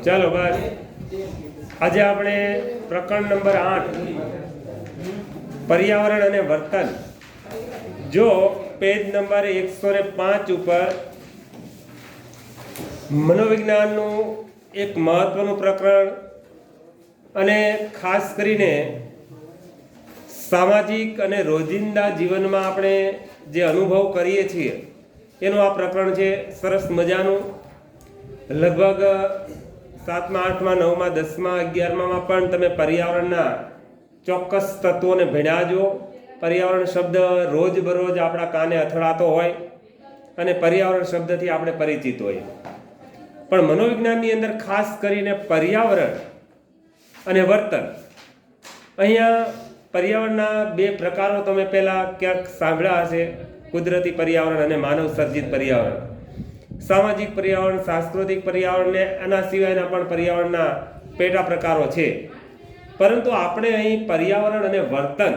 ચાલો બસ આજે આપણે પ્રકરણ નંબર 8 પર્યાવરણ અને વર્તન જો પેજ નંબર 105 ઉપર મનોવિજ્ઞાનનું એક મહત્વનું પ્રકરણ અને ખાસ કરીને સામાજિક અને રોજિંદા જીવનમાં આપણે જે અનુભવ કરીએ છીએ એનું આ પ્રકરણ છે. સરસ મજાનું લગભગ 7મા 8મા 9મા 10મા 11મા પણ તમે પર્યાવરણના ચોક્કસ તત્વોને ભણ્યા છો. પર્યાવરણ શબ્દ રોજબરોજ આપણા કાને અથડાતો હોય અને પર્યાવરણ શબ્દથી આપણે પરિચિત હોઈએ, પણ મનોવિજ્ઞાનની અંદર ખાસ કરીને પર્યાવરણ અને વર્તન, અહીંયા પર્યાવરણના બે પ્રકારો તમે પહેલાં ક્યાંક સાંભળ્યા હશે, કુદરતી પર્યાવરણ અને માનવ સર્જિત પર્યાવરણ. સામાજિક પર્યાવરણ, સાંસ્કૃતિક પર્યાવરણ ને આના સિવાયના પણ પર્યાવરણના પેટા પ્રકારો છે. પરંતુ આપણે અહીં પર્યાવરણ અને વર્તન,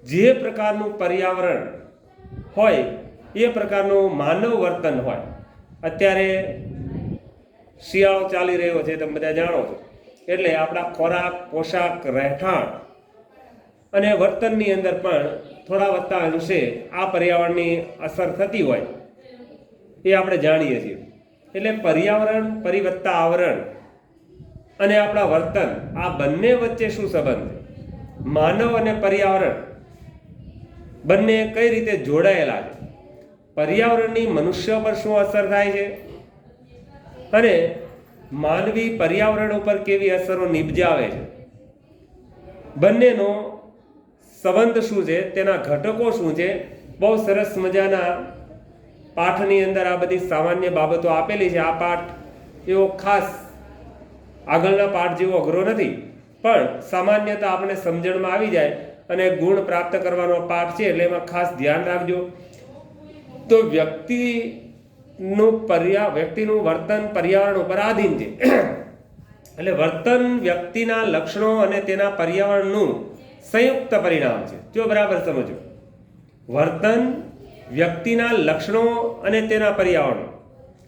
જે પ્રકારનું પર્યાવરણ હોય એ પ્રકારનું માનવ વર્તન હોય. અત્યારે શિયાળો ચાલી રહ્યો છે, તમે બધા જાણો છો, એટલે આપણા ખોરાક, પોશાક, રહેઠાણ અને વર્તનની અંદર પણ થોડા વત્તા અંશે આ પર્યાવરણની અસર થતી હોય એ આપણે જાણીએ છીએ. એટલે પર્યાવરણ પરિવત્તા આવરણ અને આપણા વર્તન, આ બંને વચ્ચે શું સંબંધ છે? માનવ અને પર્યાવરણ બંને કઈ રીતે જોડાયેલા છે? પર્યાવરણની મનુષ્ય પર શું અસર થાય છે અને માનવી પર્યાવરણ ઉપર કેવી અસરો નિપજાવે છે? બંનેનો સંબંધ શું છે, તેના ઘટકો શું છે? બહુ સરસ મજાના પાઠની અંદર આ બધી સામાન્ય બાબતો આપેલી છે. આ પાઠ એવો ખાસ આગળના પાઠ જેવો અઘરો નથી, પણ સામાન્યતા આપણે સમજણમાં આવી જાય અને ગુણ પ્રાપ્ત કરવાનો પાઠ છે, એટલે એમાં ખાસ ધ્યાન રાખજો. તો વ્યક્તિનું વર્તન પર્યાવરણ ઉપર આધીન છે. એટલે વર્તન વ્યક્તિના લક્ષણો અને તેના પર્યાવરણનું સંયુક્ત પરિણામ છે. જો બરાબર સમજો, વર્તન વ્યક્તિના લક્ષણો અને તેના પર્યાવરણ,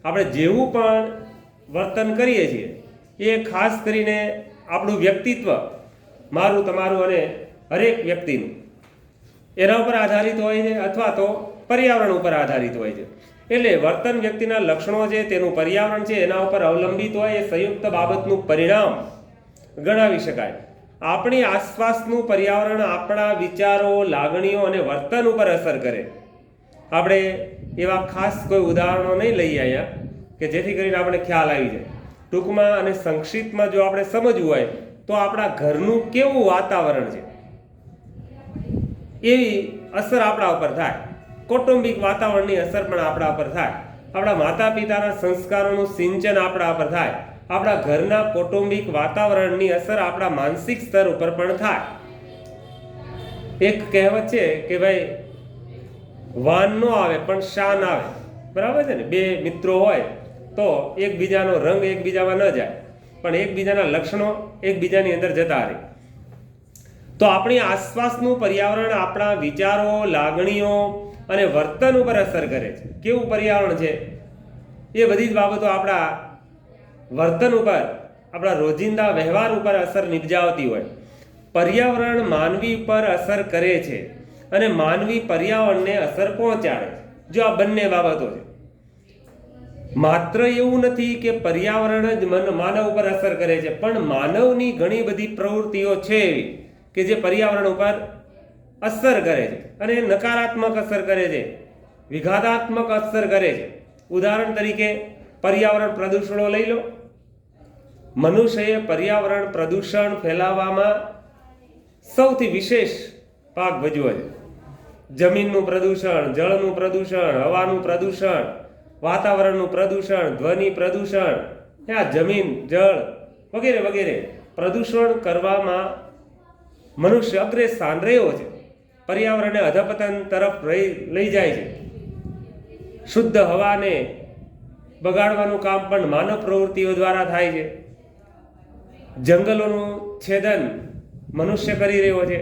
આપણે જેવું પણ વર્તન કરીએ છીએ એ ખાસ કરીને આપણું વ્યક્તિત્વ, મારું, તમારું અને હરેક વ્યક્તિનું એના ઉપર આધારિત હોય છે અથવા તો પર્યાવરણ ઉપર આધારિત હોય છે. એટલે વર્તન વ્યક્તિના લક્ષણો છે, તેનું પર્યાવરણ છે, એના ઉપર અવલંબિત હોય એ સંયુક્ત બાબતનું પરિણામ ગણાવી શકાય. આપણી આસપાસનું પર્યાવરણ આપણા વિચારો, લાગણીઓ અને વર્તન ઉપર અસર કરે. આપણે એવા ખાસ કોઈ ઉદાહરણો નહીં લઈ આવ્યા કે જેથી કરીને આપણે ખ્યાલ આવી જાય. ટૂંકમાં અને સંક્ષિપ્તમાં જો આપણે સમજવું હોય તો આપણા ઘરનું કેવું વાતાવરણ છે એવી અસર આપણા ઉપર થાય. કૌટુંબિક વાતાવરણની અસર પણ આપણા પર થાય. આપણા માતા પિતાના સંસ્કારોનું સિંચન આપણા પર થાય. આપણા ઘરના કૌટુંબિક વાતાવરણની અસર આપણા માનસિક સ્તર ઉપર પણ થાય. એક કહેવત છે કે ભાઈ, વાન નો આવે પણ શાન આવે. બરાબર છે ને? બે મિત્રો હોય તો એકબીજાનો રંગ એકબીજામાં ન જાય, પણ એકબીજાના લક્ષણો એકબીજાની અંદર જતા રહે. તો આપણી આસપાસનું પર્યાવરણ આપણા વિચારો, લાગણીઓ અને વર્તન ઉપર અસર કરે છે. કેવું પર્યાવરણ છે એ બધી જ બાબતો આપણા વર્તન ઉપર, આપણા રોજિંદા વ્યવહાર ઉપર અસર નિપજાવતી હોય. પર્યાવરણ માનવી પર અસર કરે છે અને માનવી પર્યાવરણને અસર પહોંચાડે છે. જો આ બંને બાબતો છે. માત્ર એવું નથી કે પર્યાવરણ જ માનવ ઉપર અસર કરે છે, પણ માનવની ઘણી બધી પ્રવૃત્તિઓ છે એવી કે જે પર્યાવરણ ઉપર અસર કરે છે અને નકારાત્મક અસર કરે છે, વિઘાતાત્મક અસર કરે છે. ઉદાહરણ તરીકે પર્યાવરણ પ્રદૂષણો લઈ લો. મનુષ્યએ પર્યાવરણ પ્રદૂષણ ફેલાવવામાં સૌથી વિશેષ ભાગ ભજવ્યો છે. જમીનનું પ્રદૂષણ, જળનું પ્રદૂષણ, હવાનું પ્રદૂષણ, વાતાવરણનું પ્રદૂષણ, ધ્વનિ પ્રદૂષણ, આ જમીન, જળ વગેરે વગેરે પ્રદૂષણ કરવામાં મનુષ્ય અગ્રેસ્થાન રહ્યો છે. પર્યાવરણને અધપતન તરફ લઈ જાય છે. શુદ્ધ હવાને બગાડવાનું કામ પણ માનવ પ્રવૃત્તિઓ દ્વારા થાય છે. જંગલોનું છેદન મનુષ્ય કરી રહ્યો છે.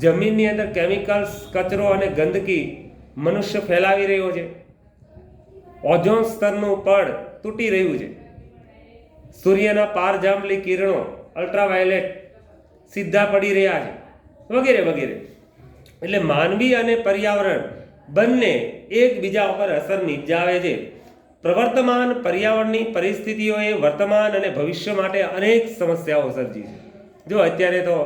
જમીનની અંદર કેમિકલ્સ, કચરો અને ગંદકી મનુષ્ય ફેલાવી રહ્યો છે. ઓઝોન સ્તરનું પડ તૂટી રહ્યું છે, સૂર્યના પારજાંબલી કિરણો અલ્ટ્રાવાયોલેટ સીધા પડી રહ્યા છે, વગેરે વગેરે. એટલે માનવી અને પર્યાવરણ બંને એકબીજા ઉપર અસર નિપજાવે છે. પ્રવર્તમાન પર્યાવરણની પરિસ્થિતિઓએ વર્તમાન અને ભવિષ્ય માટે અનેક સમસ્યાઓ સર્જી છે. જો અત્યારે તો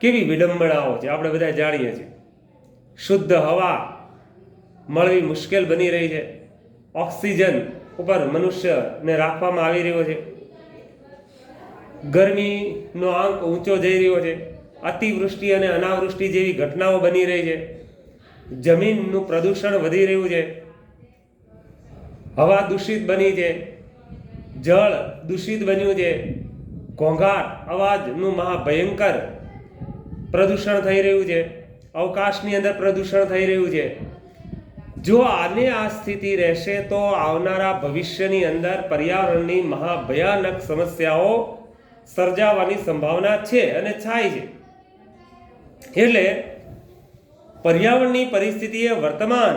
કેવી વિડંબણાઓ છે, આપણે બધા જાણીએ છીએ. શુદ્ધ હવા મળવી મુશ્કેલ બની રહી છે. ઓક્સિજન ઉપર મનુષ્યને રાખવામાં આવી રહ્યો છે. ગરમીનો આંક ઊંચો જઈ રહ્યો છે. અતિવૃષ્ટિ અને અનાવૃષ્ટિ જેવી ઘટનાઓ બની રહી છે. જમીનનું પ્રદૂષણ વધી રહ્યું છે. હવા દૂષિત બની છે. જળ દૂષિત બન્યું છે. ઘોંઘાટ અવાજનું મહાભયંકર પ્રદૂષણ થઈ રહ્યું છે. અવકાશની અંદર પ્રદૂષણ થઈ રહ્યું છે. જો આને આ સ્થિતિ રહેશે તો આવનારા ભવિષ્યની અંદર પર્યાવરણની મહાભયાનક સમસ્યાઓ સર્જાવાની સંભાવના છે અને થાય છે. એટલે પર્યાવરણની પરિસ્થિતિએ વર્તમાન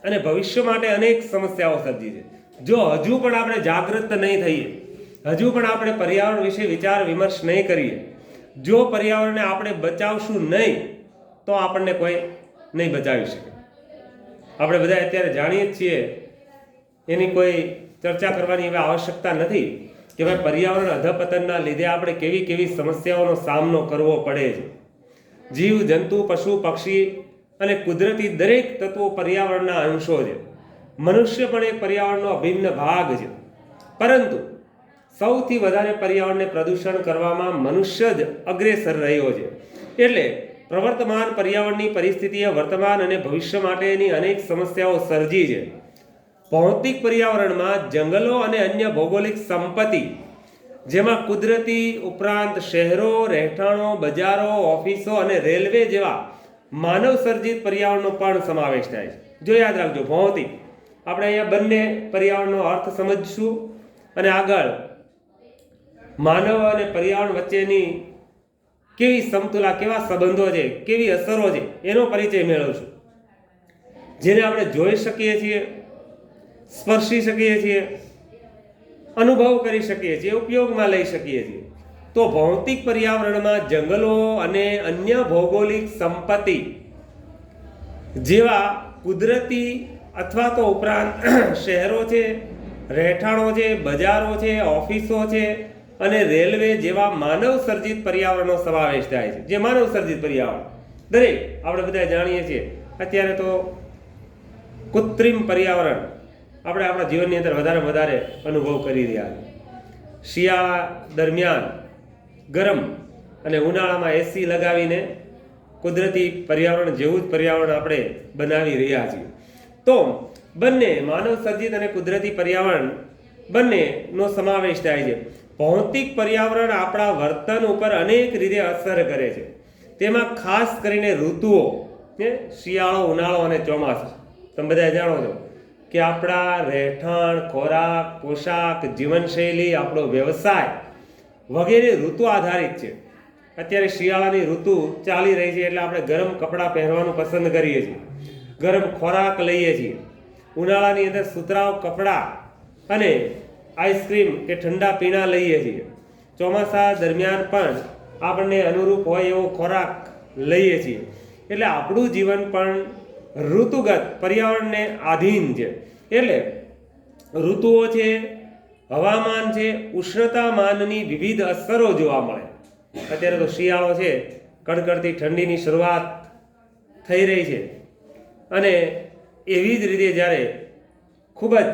અને ભવિષ્ય માટે અનેક સમસ્યાઓ સર્જી છે. જો હજુ પણ આપણે જાગૃત નહીં થઈએ, હજુ પણ આપણે પર્યાવરણ વિશે વિચાર વિમર્શ નહીં કરીએ, જો પર્યાવરણને આપણે બચાવશું નહીં તો આપણને કોઈ નહીં બચાવી શકે. આપણે બધા અત્યારે જાણીએ જ છીએ, એની કોઈ ચર્ચા કરવાની હવે આવશ્યકતા નથી કે ભાઈ પર્યાવરણ અધપતનના લીધે આપણે કેવી કેવી સમસ્યાઓનો સામનો કરવો પડે છે. જીવ જંતુ પશુ પક્ષી અને કુદરતી દરેક તત્વો પર્યાવરણના અંશો છે. મનુષ્ય પણ એક પર્યાવરણનો અભિન્ન ભાગ છે. પરંતુ સૌથી વધારે પર્યાવરણને પ્રદૂષણ કરવામાં મનુષ્ય જ અગ્રેસર રહ્યો છે. એટલે પ્રવર્તમાન પર્યાવરણની પરિસ્થિતિએ વર્તમાન અને ભવિષ્ય માટેની અનેક સમસ્યાઓ સર્જી છે. ભૌતિક પર્યાવરણમાં જંગલો અને અન્ય ભૌગોલિક સંપત્તિ, જેમાં કુદરતી ઉપરાંત શહેરો, રહેઠાણો, બજારો, ઓફિસો અને રેલવે જેવા માનવ સર્જિત પર્યાવરણનો પણ સમાવેશ થાય છે. જો યાદ રાખજો, ભૌતિક, આપણે અહીંયા બંને પર્યાવરણનો અર્થ સમજશું અને આગળ માનવ અને પર્યાવરણ વચ્ચેની કેવી સમતુલા, કેવા સંબંધો છે, કેવી અસરો છે, એનો પરિચય મેળવશું, જેને આપણે જોઈ શકીએ છીએ, સ્પર્શી શકીએ છીએ, અનુભવ કરી શકીએ છીએ, ઉપયોગમાં લઈ શકીએ છીએ. તો ભૌતિક પર્યાવરણમાં જંગલો અને અન્ય ભૌગોલિક સંપત્તિ જેવા કુદરતી અથવા તો ઉપરાંત શહેરો છે, રહેઠાણો છે, બજારો છે, ઓફિસો છે અને રેલવે જેવા માનવ સર્જિત પર્યાવરણનો સમાવેશ થાય છે. જે માનવ સર્જિત પર્યાવરણ દરેક આપણે બધા જાણીએ છીએ. અત્યારે તો કૃત્રિમ પર્યાવરણ આપણે આપણા જીવનની અંદર વધારે અનુભવ કરી રહ્યા છીએ. શિયાળા દરમિયાન ગરમ અને ઉનાળામાં એસી લગાવીને કુદરતી પર્યાવરણ જેવું જ પર્યાવરણ આપણે બનાવી રહ્યા છીએ. તો બંને માનવ સર્જિત અને કુદરતી પર્યાવરણ બંનેનો સમાવેશ થાય છે. ભૌતિક પર્યાવરણ આપણા વર્તન ઉપર અનેક રીતે અસર કરે છે. તેમાં ખાસ કરીને ઋતુઓ, શિયાળો, ઉનાળો અને ચોમાસું. તમે બધા જાણો છો કે આપણા રહેઠાણ, ખોરાક, પોશાક, જીવનશૈલી, આપણો વ્યવસાય વગેરે ઋતુ આધારિત છે. અત્યારે શિયાળાની ઋતુ ચાલી રહી છે એટલે આપણે ગરમ કપડાં પહેરવાનું પસંદ કરીએ છીએ, ગરમ ખોરાક લઈએ છીએ. ઉનાળાની અંદર સુતરાઉ કપડાં અને આઈસ્ક્રીમ કે ઠંડા પીણા લઈએ છીએ. ચોમાસા દરમિયાન પણ આપણને અનુરૂપ હોય એવો ખોરાક લઈએ છીએ. એટલે આપણું જીવન પણ ઋતુગત પર્યાવરણને આધીન છે. એટલે ઋતુઓ છે, હવામાન છે, ઉષ્ણતામાનની વિવિધ અસરો જોવા મળે. અત્યારે તો શિયાળો છે, કડકડતી ઠંડીની શરૂઆત થઈ રહી છે અને એવી જ રીતે જ્યારે ખૂબ જ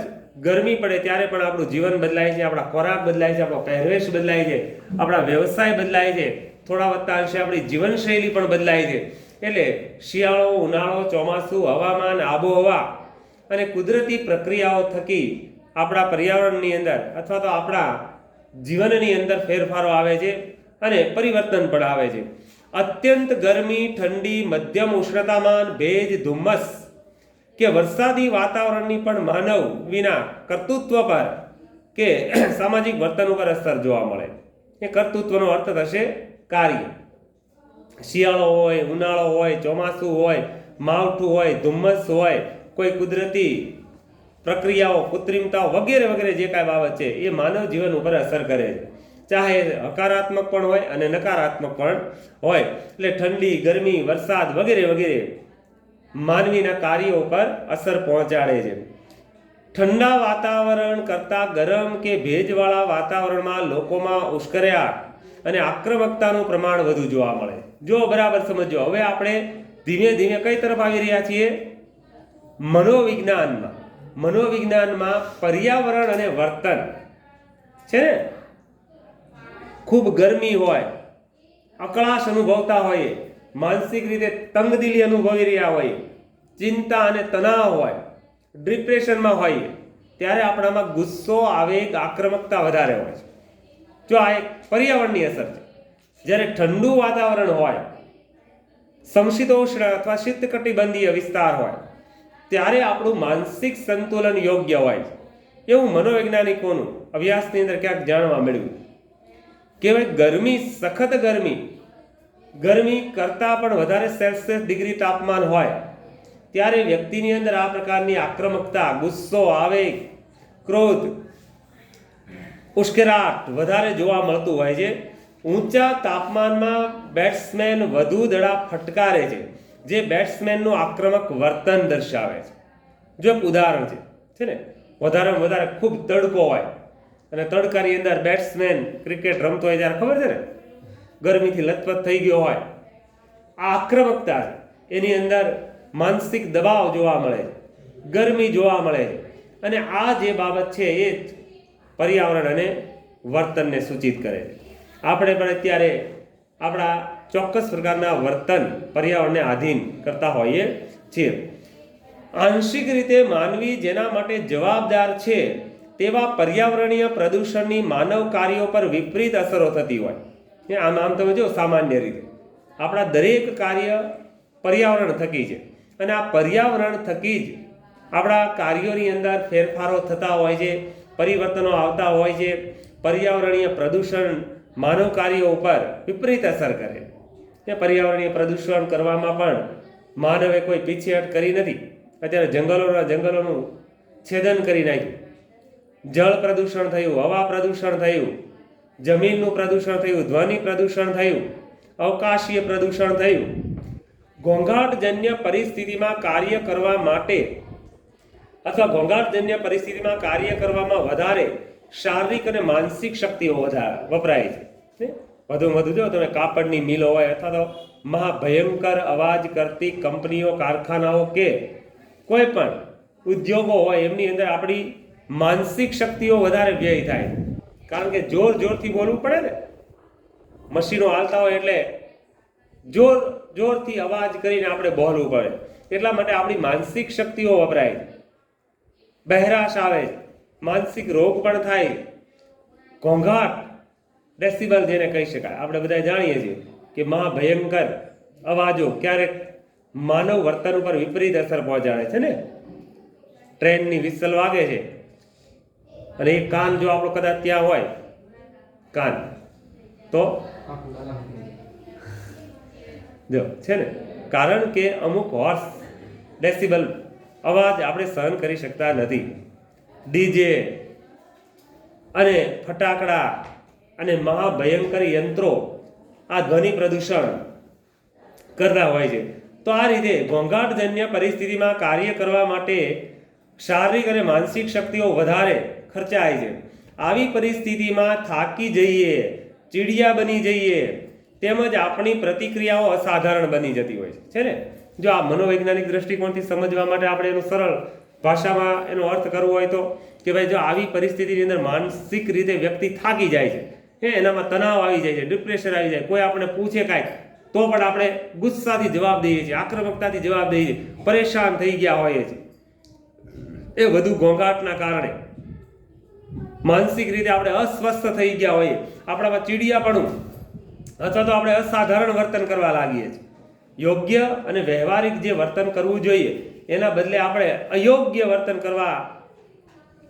ગરમી પડે ત્યારે પણ આપણું જીવન બદલાય છે, આપણા ખોરાક બદલાય છે, આપણો પહેરવેશ બદલાય છે, આપણા વ્યવસાય બદલાય છે, થોડા વત્તા અંશે આપણી જીવનશૈલી પણ બદલાય છે. એટલે શિયાળો, ઉનાળો, ચોમાસું, હવામાન, આબોહવા અને કુદરતી પ્રક્રિયાઓ થકી આપણા પર્યાવરણની અંદર અથવા તો આપણા જીવનની અંદર ફેરફારો આવે છે અને પરિવર્તન પણ આવે છે. અત્યંત ગરમી, ઠંડી, મધ્યમ ઉષ્ણતામાન, ભેજ, ધુમ્મસ કે વરસાદી વાતાવરણની પણ માનવ વિના કર્તૃત્વ પર કે સામાજિક વર્તન ઉપર અસર જોવા મળે. એ કર્તૃત્વનો અર્થ થશે કાર્ય. શિયાળો હોય, ઉનાળો હોય, ચોમાસું હોય, માવઠું હોય, ધુમ્મસ હોય, કોઈ કુદરતી પ્રક્રિયાઓ, કૃત્રિમતાઓ વગેરે વગેરે જે કાંઈ બાબત છે એ માનવ જીવન ઉપર અસર કરે છે, ચાહે હકારાત્મક પણ હોય અને નકારાત્મક પણ હોય. એટલે ઠંડી, ગરમી, વરસાદ વગેરે વગેરે માનવીના કાર્યો ઉપર અસર પહોંચાડે છે. ઠંડા વાતાવરણ કરતાં ગરમ કે ભેજવાળા વાતાવરણમાં લોકોમાં ઉશ્કેરાટ અને આક્રમકતાનું પ્રમાણ વધુ જોવા મળે. જો બરાબર સમજો, હવે આપણે ધીમે ધીમે કઈ તરફ આવી રહ્યા છીએ? મનોવિજ્ઞાનમાં. મનોવિજ્ઞાનમાં પર્યાવરણ અને વર્તન છે ને, ખૂબ ગરમી હોય, અકળાશ અનુભવતા હોઈએ, માનસિક રીતે તંગદિલી અનુભવી રહ્યા હોઈએ, ચિંતા અને તણાવ હોય, ડિપ્રેશનમાં હોઈએ, ત્યારે આપણામાં ગુસ્સો, આવેગ, આક્રમકતા વધારે હોય છે. જો આ એક પર્યાવરણની અસર છે. જ્યારે ઠંડુ વાતાવરણ હોય, સમશીતોષ્ણ અથવા શીતકટિબંધીય વિસ્તાર હોય, ત્યારે આપણું માનસિક સંતુલન યોગ્ય હોય છે. એવું મનોવૈજ્ઞાનિકોનું અભ્યાસની અંદર ક્યાંક જાણવા મળ્યું. કહેવાય ગરમી, સખત ગરમી કરતાં પણ વધારે સેલ્સિયસ ડિગ્રી તાપમાન હોય ત્યારે વ્યક્તિની અંદર આ પ્રકારની આક્રમકતા, ગુસ્સો, આવેગ, ક્રોધ, ઉશ્કેરાટ વધારે જોવા મળતું હોય છે. ઊંચા તાપમાનમાં બેટ્સમેન વધુ દડા ફટકારે છે, જે બેટ્સમેનનું આક્રમક વર્તન દર્શાવે છે. જો એક ઉદાહરણ છે ને, વધારેમાં વધારે ખૂબ તડકો હોય અને તડકાની અંદર બેટ્સમેન ક્રિકેટ રમતો હોય ત્યારે ખબર છે ને, ગરમીથી લથપથ થઈ ગયો હોય, આ આક્રમકતા છે. એની અંદર માનસિક દબાવ જોવા મળે છે, ગરમી જોવા મળે છે. અને આ જે બાબત છે એ જ પર્યાવરણ અને વર્તનને સૂચિત કરે છે. આપણે પણ અત્યારે આપણા ચોક્કસ પ્રકારના વર્તન પર્યાવરણને આધીન કરતા હોઈએ છીએ. આંશિક રીતે માનવી જેના માટે જવાબદાર છે તેવા પર્યાવરણીય પ્રદૂષણની માનવ કાર્યો પર વિપરીત અસરો થતી હોય. આમ તમે જો, સામાન્ય રીતે આપણા દરેક કાર્ય પર્યાવરણ થકી છે અને આ પર્યાવરણ થકી જ આપણા કાર્યોની અંદર ફેરફારો થતા હોય છે, પરિવર્તનો આવતા હોય છે. પર્યાવરણીય પ્રદૂષણ માનવ કાર્યો ઉપર વિપરીત અસર કરે છે. પર્યાવરણીય પ્રદૂષણ કરવામાં પણ માનવે કોઈ પીછેહટ કરી નથી. અત્યારે જંગલોનું છેદન કરી નાખ્યું, જળ પ્રદૂષણ થયું, હવા પ્રદૂષણ થયું, જમીનનું પ્રદૂષણ થયું, ધ્વનિ પ્રદૂષણ થયું, અવકાશીય પ્રદૂષણ થયું. ઘોંઘાટજન્ય પરિસ્થિતિમાં કાર્ય કરવા માટે અથવા ઘોંઘાટજન્ય પરિસ્થિતિમાં કાર્ય કરવામાં વધારે શારીરિક અને માનસિક શક્તિઓ વપરાય છે. વધુમાં વધુ જો તમે કાપડની મિલો હોય અથવા તો મહાભયંકર અવાજ કરતી કંપનીઓ, કારખાનાઓ કે કોઈ પણ ઉદ્યોગો હોય, એમની અંદર આપણી માનસિક શક્તિઓ વધારે વ્યય થાય. કારણ કે જોરથી બોલવું પડે ને, મશીનો હાલતા હોય એટલે જોરથી અવાજ કરીને આપણે બોલવું પડે. એટલા માટે આપણી માનસિક શક્તિઓ વપરાય, બહેરાશ આવે, માનસિક રોગ પણ થાય. ઘોંઘાટ, ડેસિબલ જેને કહી શકાય, આપણે બધા જાણીએ છીએ કે મહાભયંકર અવાજો ક્યારેક માનવ વર્તન ઉપર વિપરીત અસર પહોંચાડે છે ને. ટ્રેનની વિસલ વાગે છે અને એ કાન જો આપણો કદાચ ત્યાં હોય, કાન તો જો છે ને, કારણ કે અમુક હોર્સ ડેસિબલ અવાજ આપણે સહન કરી શકતા નથી. ડીજે અને ફટાકડા અને મહાભયંકર યંત્રો આ ધ્વનિ પ્રદૂષણ કરતા હોય છે. તો આ રીતે ઘોંઘાટજન્ય પરિસ્થિતિમાં કાર્ય કરવા માટે શારીરિક અને માનસિક શક્તિઓ વધારે ખર્ચાય છે. આવી પરિસ્થિતિમાં થાકી જઈએ, ચીડિયા બની જઈએ, તેમજ આપણી પ્રતિક્રિયાઓ અસાધારણ બની જતી હોય છે ને. જો આ મનોવૈજ્ઞાનિક દ્રષ્ટિકોણથી સમજવા માટે આપણે એનું સરળ ભાષામાં એનો અર્થ કરવો હોય તો કે ભાઈ, જો આવી પરિસ્થિતિની અંદર માનસિક રીતે વ્યક્તિ થાકી જાય છે, એનામાં તણાવ આવી જાય છે, ડિપ્રેશન આવી જાય, કોઈ આપણે પૂછે કાંઈક તો પણ આપણે ગુસ્સાથી જવાબ દઈએ છીએ, આક્રમકતાથી જવાબ દઈએ છીએ, પરેશાન થઈ ગયા હોઈએ છીએ. એ વધુ ઘોંઘાટના કારણે માનસિક રીતે આપણે અસ્વસ્થ થઈ ગયા હોઈએ, આપણામાં ચીડિયાપણું અથવા તો આપણે અસાધારણ વર્તન કરવા લાગીએ છીએ. યોગ્ય અને વ્યવહારિક જે વર્તન કરવું જોઈએ એના બદલે આપણે અયોગ્ય વર્તન કરવા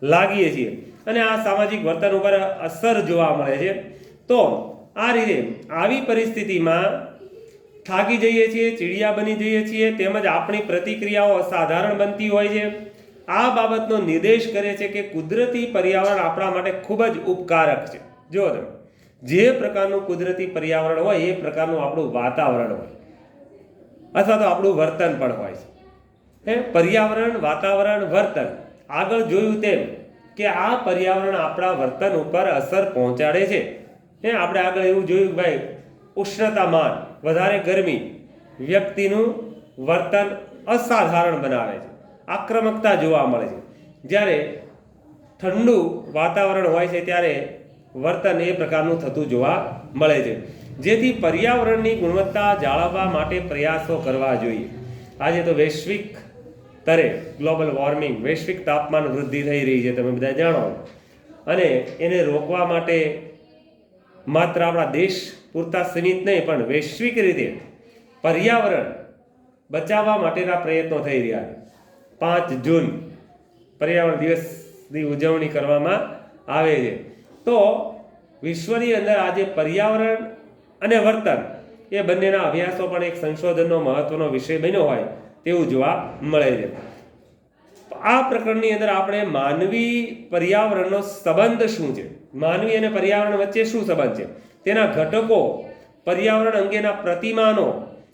લાગીએ છીએ અને આ સામાજિક વર્તન ઉપર અસર જોવા મળે છે. તો આ રીતે આવી પરિસ્થિતિમાં થાકી જઈએ છીએ, ચીડિયા બની જઈએ છીએ, તેમજ આપણી પ્રતિક્રિયાઓ અસાધારણ બનતી હોય છે. આ બાબતનો નિર્દેશ કરે છે કે કુદરતી પર્યાવરણ આપણા માટે ખૂબ જ ઉપકારક છે. જો તમે જે પ્રકારનું કુદરતી પર્યાવરણ હોય એ પ્રકારનું આપણું વાતાવરણ હોય અથવા તો આપણું વર્તન પણ હોય છે. પર્યાવરણ, વાતાવરણ, વર્તન. આગળ જોયું તેમ કે આ પર્યાવરણ આપણા વર્તન ઉપર અસર પહોંચાડે છે. આપણે આગળ એવું જોયું કે ભાઈ ઉષ્ણતામાન, વધારે ગરમી વ્યક્તિનું વર્તન અસાધારણ બનાવે છે, આક્રમકતા જોવા મળે છે. જ્યારે ઠંડુ વાતાવરણ હોય છે ત્યારે વર્તન એ પ્રકારનું થતું જોવા મળે છે. જેથી પર્યાવરણની ગુણવત્તા જાળવવા માટે પ્રયાસો કરવા જોઈએ. આજે તો વૈશ્વિક સ્તરે ગ્લોબલ વોર્મિંગ, વૈશ્વિક તાપમાન વૃદ્ધિ થઈ રહી છે, તમે બધા જાણો, અને એને રોકવા માટે માત્ર આપણા દેશ પૂરતા સીમિત નહીં પણ વૈશ્વિક રીતે પર્યાવરણ બચાવવા માટેના પ્રયત્નો થઈ રહ્યા છે. 5 જૂન પર્યાવરણ દિવસની ઉજવણી કરવામાં આવે છે. તો વિશ્વની અંદર આજે પર્યાવરણ અને વર્તન એ બંનેના અભ્યાસો પણ એક સંશોધનનો મહત્વનો વિષય બન્યો હોય તેવું જોવા મળે છે. આ પ્રકરણની અંદર આપણે માનવી પર્યાવરણનો સંબંધ શું છે, માનવી અને પર્યાવરણ વચ્ચે શું સંબંધ છે, તેના ઘટકો, પર્યાવરણ અંગેના પ્રતિમાનો,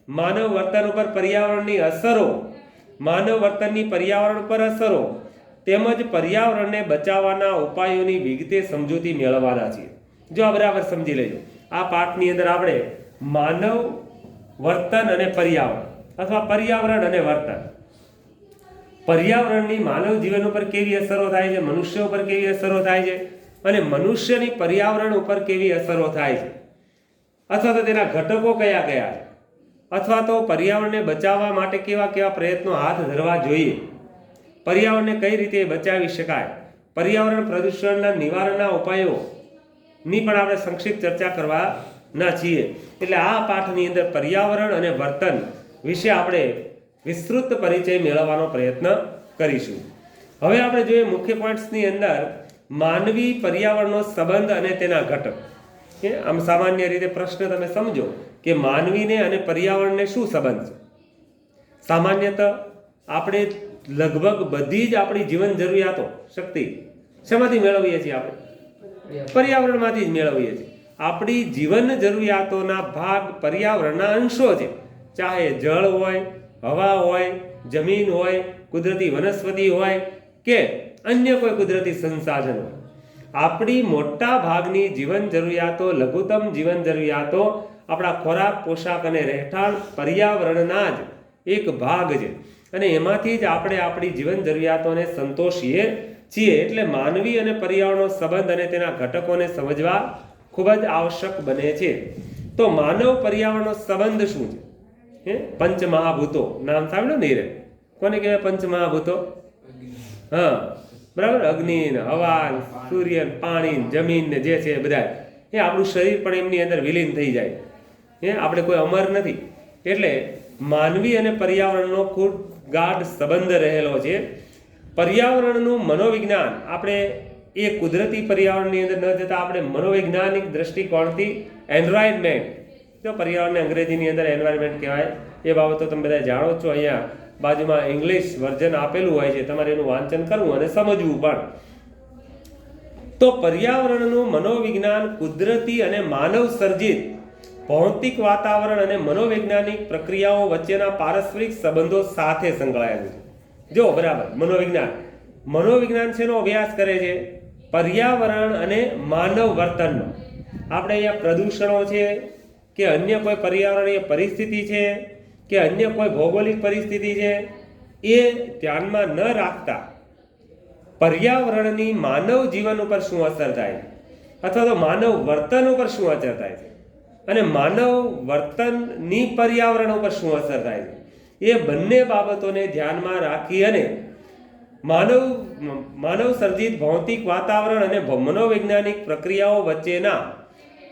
માનવ વર્તન ઉપર પર્યાવરણની અસરો, માનવ વર્તનની પર્યાવરણ પર અસરો તેમજ પર્યાવરણને બચાવવાના ઉપાયોની વિગતે સમજૂતી મેળવવાના છીએ. જો આ બરાબર સમજી લેજો. આ પાઠની અંદર આપણે માનવ વર્તન અને પર્યાવરણ અથવા પર્યાવરણ અને વર્તન, પર્યાવરણની માનવ જીવન ઉપર કેવી અસરો થાય છે, મનુષ્ય ઉપર કેવી અસરો થાય છે, અને મનુષ્યની પર્યાવરણ ઉપર કેવી અસરો થાય છે, અથવા તો તેના ઘટકો કયા કયા છે, અથવા તો પર્યાવરણને બચાવવા માટે કેવા કેવા પ્રયત્નો હાથ ધરવા જોઈએ, પર્યાવરણને કઈ રીતે બચાવી શકાય, પર્યાવરણ પ્રદૂષણના નિવારણના ઉપાયોની પણ આપણે સંક્ષિપ્ત ચર્ચા કરવાના છીએ. એટલે આ પાઠની અંદર પર્યાવરણ અને વર્તન વિશે આપણે વિસ્તૃત પરિચય મેળવવાનો પ્રયત્ન કરીશું. હવે આપણે જોઈએ મુખ્ય પોઈન્ટ્સની અંદર માનવી પર્યાવરણનો સંબંધ અને તેના ઘટક. આમ સામાન્ય રીતે પ્રશ્ન તમે સમજો કે માનવીને અને પર્યાવરણને શું સંબંધ છે. સામાન્યતઃ આપણે લગભગ બધી જ આપણી જીવન જરૂરિયાતો શક્તિ શેમાંથી મેળવીએ છીએ? આપણે પર્યાવરણમાંથી જ મેળવીએ છીએ. આપણી જીવન જરૂરિયાતોના ભાગ પર્યાવરણના અંશો છે. ચાહે જળ હોય, હવા હોય, જમીન હોય, કુદરતી વનસ્પતિ હોય કે અન્ય કોઈ કુદરતી સંસાધન હોય. આપણી મોટા ભાગની જીવન જરૂરિયાતો, લઘુત્તમ જીવન જરૂરિયાતો આપણા ખોરાક, પોશાક અને રહેઠાણ પર્યાવરણના જ એક ભાગ છે, અને એમાંથી જ આપણે આપણી જીવન જરૂરિયાતોને સંતોષીએ છીએ. એટલે માનવી અને પર્યાવરણનો સંબંધ અને તેના ઘટકોને સમજવા ખૂબ જ આવશ્યક બને છે. તો માનવ પર્યાવરણનો સંબંધ શું છે? પંચમહાભૂતો નામ સાંભળ્યું ને? રે કોને કહેવાય પંચમહાભૂતો? હા, બરાબર. અગ્નિ, હવા, સૂર્ય, પાણી, જમીન ને જે છે બધા, એ આપણું શરીર પણ એમની અંદર વિલીન થઈ જાય. આપણે કોઈ અમર નથી. એટલે માનવી અને પર્યાવરણનો ખૂબ ગાઢ સંબંધ રહેલો છે. પર્યાવરણનું મનોવિજ્ઞાન આપણે એ કુદરતી પર્યાવરણની અંદર ન જતા આપણે મનોવૈજ્ઞાનિક દ્રષ્ટિકોણથી એન્વાયરમેન્ટ, જો પર્યાવરણને અંગ્રેજીની અંદર એન્વાયરમેન્ટ કહેવાય, એ બાબતો તમે બધા જાણો છો. અહીંયા બાજુમાં ઇંગ્લિશ વર્ઝન આપેલું હોય છે, તમારે એનું વાંચન કરવું અને સમજવું પણ. તો પર્યાવરણનું મનોવિજ્ઞાન કુદરતી અને માનવ સર્જિત ભૌતિક વાતાવરણ અને મનોવૈજ્ઞાનિક પ્રક્રિયાઓ વચ્ચેના પારસ્પરિક સંબંધો સાથે સંકળાયેલું છે. જો બરાબર, મનોવિજ્ઞાન શેનો અભ્યાસ કરે છે? પર્યાવરણ અને માનવ વર્તનનો. આપણે અહીંયા પ્રદૂષણો છે કે અન્ય કોઈ પર્યાવરણીય પરિસ્થિતિ છે કે અન્ય કોઈ ભૌગોલિક પરિસ્થિતિ છે એ ધ્યાનમાં ન રાખતા પર્યાવરણની માનવ જીવન ઉપર શું અસર થાય છે, અથવા તો માનવ વર્તન ઉપર શું અસર થાય છે, અને માનવ વર્તનની પર્યાવરણ ઉપર શું અસર થાય છે, એ બંને બાબતોને ધ્યાનમાં રાખી અને માનવ સર્જિત ભૌતિક વાતાવરણ અને મનોવૈજ્ઞાનિક પ્રક્રિયાઓ વચ્ચેના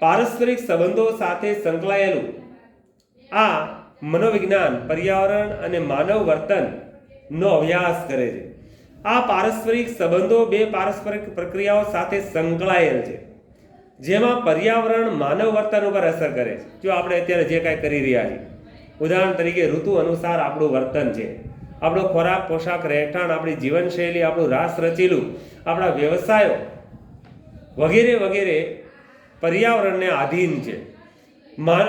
પારસ્પરિક સંબંધો સાથે સંકળાયેલું આ મનોવિજ્ઞાન પર્યાવરણ અને માનવ વર્તનનો અભ્યાસ કરે છે. આ પારસ્પરિક સંબંધો બે પારસ્પરિક પ્રક્રિયાઓ સાથે સંકળાયેલ છે, જેમાં પર્યાવરણ માનવ વર્તન ઉપર અસર કરે છે. જો આપણે અત્યારે જે કાંઈ કરી રહ્યા છીએ, ઉદાહરણ તરીકે ઋતુ અનુસાર આપણું વર્તન છે, આપણો ખોરાક, પોશાક, રહેઠાણ, આપણી જીવનશૈલી, આપણું રાસ રચીલું, આપણા વ્યવસાયો વગેરે વગેરે પર્યાવરણને આધીન છે.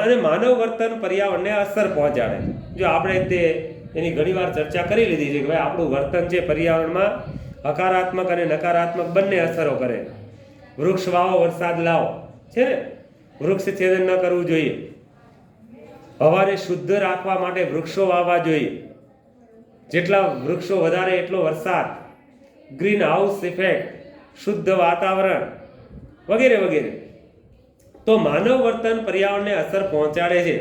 અને માનવ વર્તન પર્યાવરણને અસર પહોંચાડે છે. જો આપણે એની ઘણીવાર ચર્ચા કરી લીધી છે કે ભાઈ આપણું વર્તન છે પર્યાવરણમાં હકારાત્મક અને નકારાત્મક બંને અસરો કરે. વૃક્ષ વાવો, વરસાદ લાવો, છે ને. વૃક્ષ છેદન ન કરવું જોઈએ. હવાને શુદ્ધ રાખવા માટે વૃક્ષો વાવવા જોઈએ. જેટલા વૃક્ષો વધારે એટલો વરસાદ, ગ્રીન હાઉસ ઇફેક્ટ, શુદ્ધ વાતાવરણ વગેરે વગેરે. તો માનવ વર્તન પર્યાવરણને અસર પહોંચાડે છે.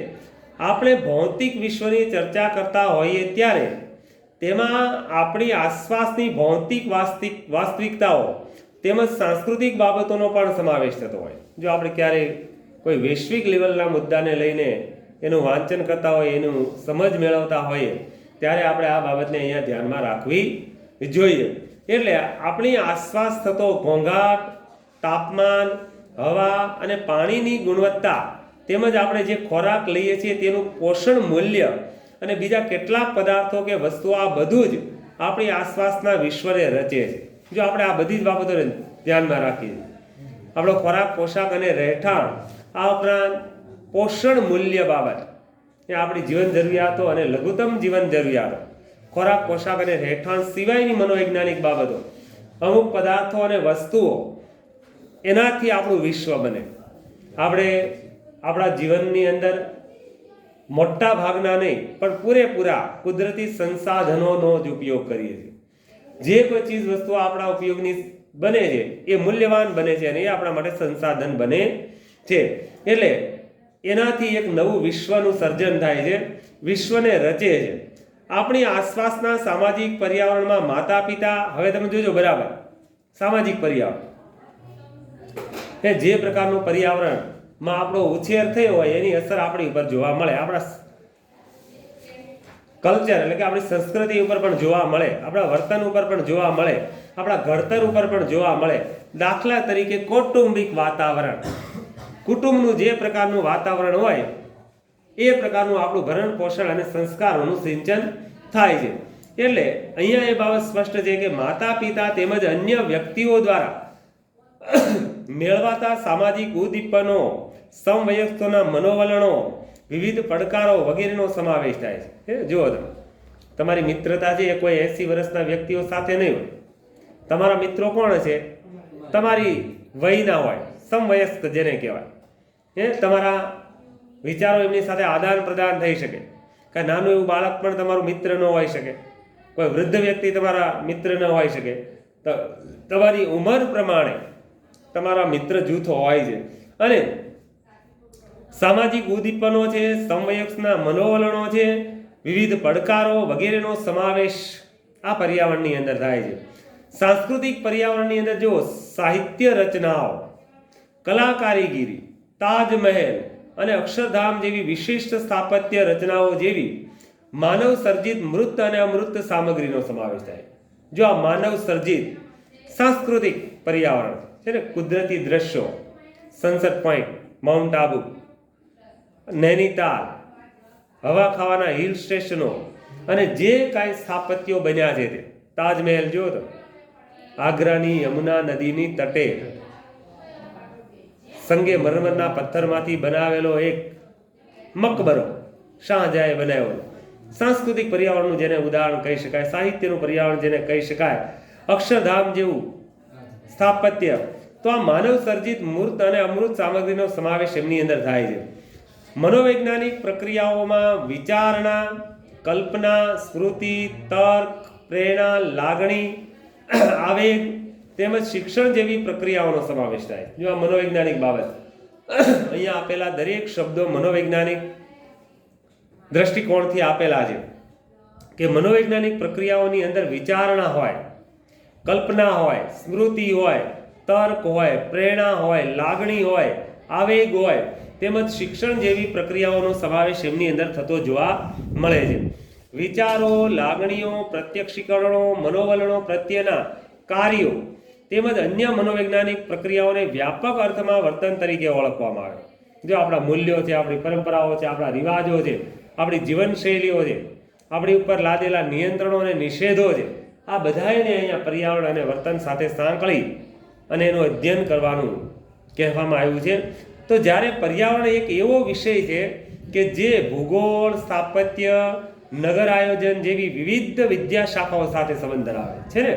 આપણે ભૌતિક વિશ્વની ચર્ચા કરતા હોઈએ ત્યારે તેમાં આપણી આસપાસની ભૌતિક વાસ્તવિકતાઓ તેમજ સાંસ્કૃતિક બાબતોનો પણ સમાવેશ થતો હોય. જો આપણે ક્યારેય કોઈ વૈશ્વિક લેવલના મુદ્દાને લઈને એનું વાંચન કરતા હોય, એનું સમજ મેળવતા હોઈએ ત્યારે આપણે આ બાબતને અહીંયા ધ્યાનમાં રાખવી જોઈએ. એટલે આપણી આસપાસ થતો ઘોંઘાટ, તાપમાન, હવા અને પાણીની ગુણવત્તા તેમજ આપણે જે ખોરાક લઈએ છીએ તેનું પોષણ મૂલ્ય અને બીજા કેટલાક પદાર્થો કે વસ્તુઓ, આ બધું જ આપણી આસપાસના વિશ્વને રચે છે. જો આપણે આ બધી જ બાબતોને ધ્યાનમાં રાખીએ, આપણો ખોરાક, પોશાક અને રહેઠાણ, આ ઉપરાંત પોષણ મૂલ્ય બાબત, એ આપણી જીવન જરૂરિયાતો અને લઘુત્તમ જીવન જરૂરિયાતો, ખોરાક, પોશાક અને રહેઠાણ સિવાયની મનોવૈજ્ઞાનિક બાબતો, અમુક પદાર્થો અને વસ્તુઓ, એનાથી આપણું વિશ્વ બને. આપણે આપણા જીવનની અંદર મોટા ભાગના નહીં પણ પૂરેપૂરા કુદરતી સંસાધનોનો જ ઉપયોગ કરીએ છીએ. જે કોઈ ચીજ વસ્તુઓ આપણા ઉપયોગની બને છે એ મૂલ્યવાન બને છે અને એ આપણા માટે સંસાધન બને છે. એટલે એનાથી એક નવું વિશ્વનું સર્જન થાય છે, વિશ્વને રચે છે. આપણી આસપાસના સામાજિક પર્યાવરણમાં માતા પિતા, હવે તમે જોજો બરાબર, સામાજિક પર્યાવરણ એ જે પ્રકારનું પર્યાવરણમાં આપણો ઉછેર થયો હોય એની અસર આપણી ઉપર જોવા મળે. આપણા કલ્ચર એટલે કે આપણી સંસ્કૃતિ ઉપર પણ જોવા મળે, આપણા વર્તન ઉપર પણ જોવા મળે, આપણા ઘડતર ઉપર પણ જોવા મળે. દાખલા તરીકે કૌટુંબિક વાતાવરણ, કુટુંબનું જે પ્રકારનું વાતાવરણ હોય એ પ્રકારનું આપણું ભરણ પોષણ અને સંસ્કારોનું સિંચન થાય છે. એટલે અહીંયા એ બાબત સ્પષ્ટ છે કે માતા પિતા તેમજ અન્ય વ્યક્તિઓ દ્વારા મેળવાતા સામાજિક ઉદ્દીપનો, સમવયસ્કોના મનોવલણો, વિવિધ પડકારો વગેરેનો સમાવેશ થાય છે. જુઓ, તમારી મિત્રતા છે એ કોઈ 80 વર્ષના વ્યક્તિઓ સાથે નહીં હોય. તમારા મિત્રો કોણ છે? તમારી વયના હોય, સમવયસ્ક જેને કહેવાય. તમારા વિચારો એમની સાથે આદાન પ્રદાન થઈ શકે. કાંઈ નાનું એવું બાળક પણ તમારું મિત્ર ન હોઈ શકે, કોઈ વૃદ્ધ વ્યક્તિ તમારા મિત્ર ન હોઈ શકે. તમારી ઉંમર પ્રમાણે તમારા મિત્ર જૂથો હોય છે અને સામાજિક ઉદ્દીપનો છે, સમવયસ્કના મનોવલણો છે, વિવિધ પડકારો વગેરેનો સમાવેશ આ પર્યાવરણની અંદર થાય છે. સાંસ્કૃતિક પર્યાવરણની અંદર જો સાહિત્ય રચનાઓ, કલા કારીગીરી, તાજમહેલ અને અક્ષરધામ જેવી વિશિષ્ટ સ્થાપત્ય રચનાઓ જેવી માનવ સર્જિત મૃત અને અમૃત સામગ્રીનો સમાવેશ થાય. જો આ માનવ સર્જિત સાંસ્કૃતિક પર્યાવરણ છે ને, કુદરતી દ્રશ્યો, sunset point, mount Abu, Nainital, હવા ખાવાના હિલ સ્ટેશનો અને જે કાંઈ સ્થાપત્યો બન્યા છે તે તાજમહેલ જો તો આગ્રાની યમુના નદીની તટે સંગે મરમરના પથ્થરમાંથી બનાવેલો એક મકબરો શાહજહાએ બનાવ્યો. સાંસ્કૃતિક પર્યાવરણનું જેને ઉદાહરણ કહી શકાય, સાહિત્યનું પર્યાવરણ જેને કહી શકાય, અક્ષરધામ જેવું સ્થાપત્ય. તો આ માનવ સર્જિત મૂર્ત અને અમૃત સામગ્રીનો સમાવેશ એમની અંદર થાય છે. મનોવૈજ્ઞાનિક પ્રક્રિયાઓમાં વિચારણા, કલ્પના, સ્મૃતિ, તર્ક, પ્રેરણા, લાગણી, આવેગ તેમજ શિક્ષણ જેવી પ્રક્રિયાઓનો સમાવેશ થાય. જો આ મનોવૈજ્ઞાનિક બાબત, અહીંયા આપેલા દરેક શબ્દો મનોવૈજ્ઞાનિક દ્રષ્ટિકોણથી આપેલા છે કે મનોવૈજ્ઞાનિક પ્રક્રિયાઓની અંદર વિચારણા હોય, કલ્પના હોય, સ્મૃતિ હોય, તર્ક હોય, પ્રેરણા હોય, લાગણી હોય, આવેગ હોય તેમજ શિક્ષણ જેવી પ્રક્રિયાઓનો સમાવેશ એમની અંદર થતો જોવા મળે છે. વિચારો, લાગણીઓ, પ્રત્યક્ષીકરણો, મનોવલણો પ્રત્યેના કાર્યો તેમજ અન્ય મનોવૈજ્ઞાનિક પ્રક્રિયાઓને વ્યાપક અર્થમાં વર્તન તરીકે ઓળખવામાં આવે. જો આપણા મૂલ્યો છે, આપણી પરંપરાઓ છે, આપણા રિવાજો છે, આપણી જીવનશૈલીઓ છે, આપણી ઉપર લાદેલા નિયંત્રણો અને નિષેધો છે, આ બધાને અહીંયા પર્યાવરણ અને વર્તન સાથે સાંકળી અને એનું અધ્યયન કરવાનું કહેવામાં આવ્યું છે. તો જ્યારે પર્યાવરણ એક એવો વિષય છે કે જે ભૂગોળ, સ્થાપત્ય, નગર આયોજન જેવી વિવિધ વિદ્યા શાખાઓ સાથે સંબંધ ધરાવે છે ને.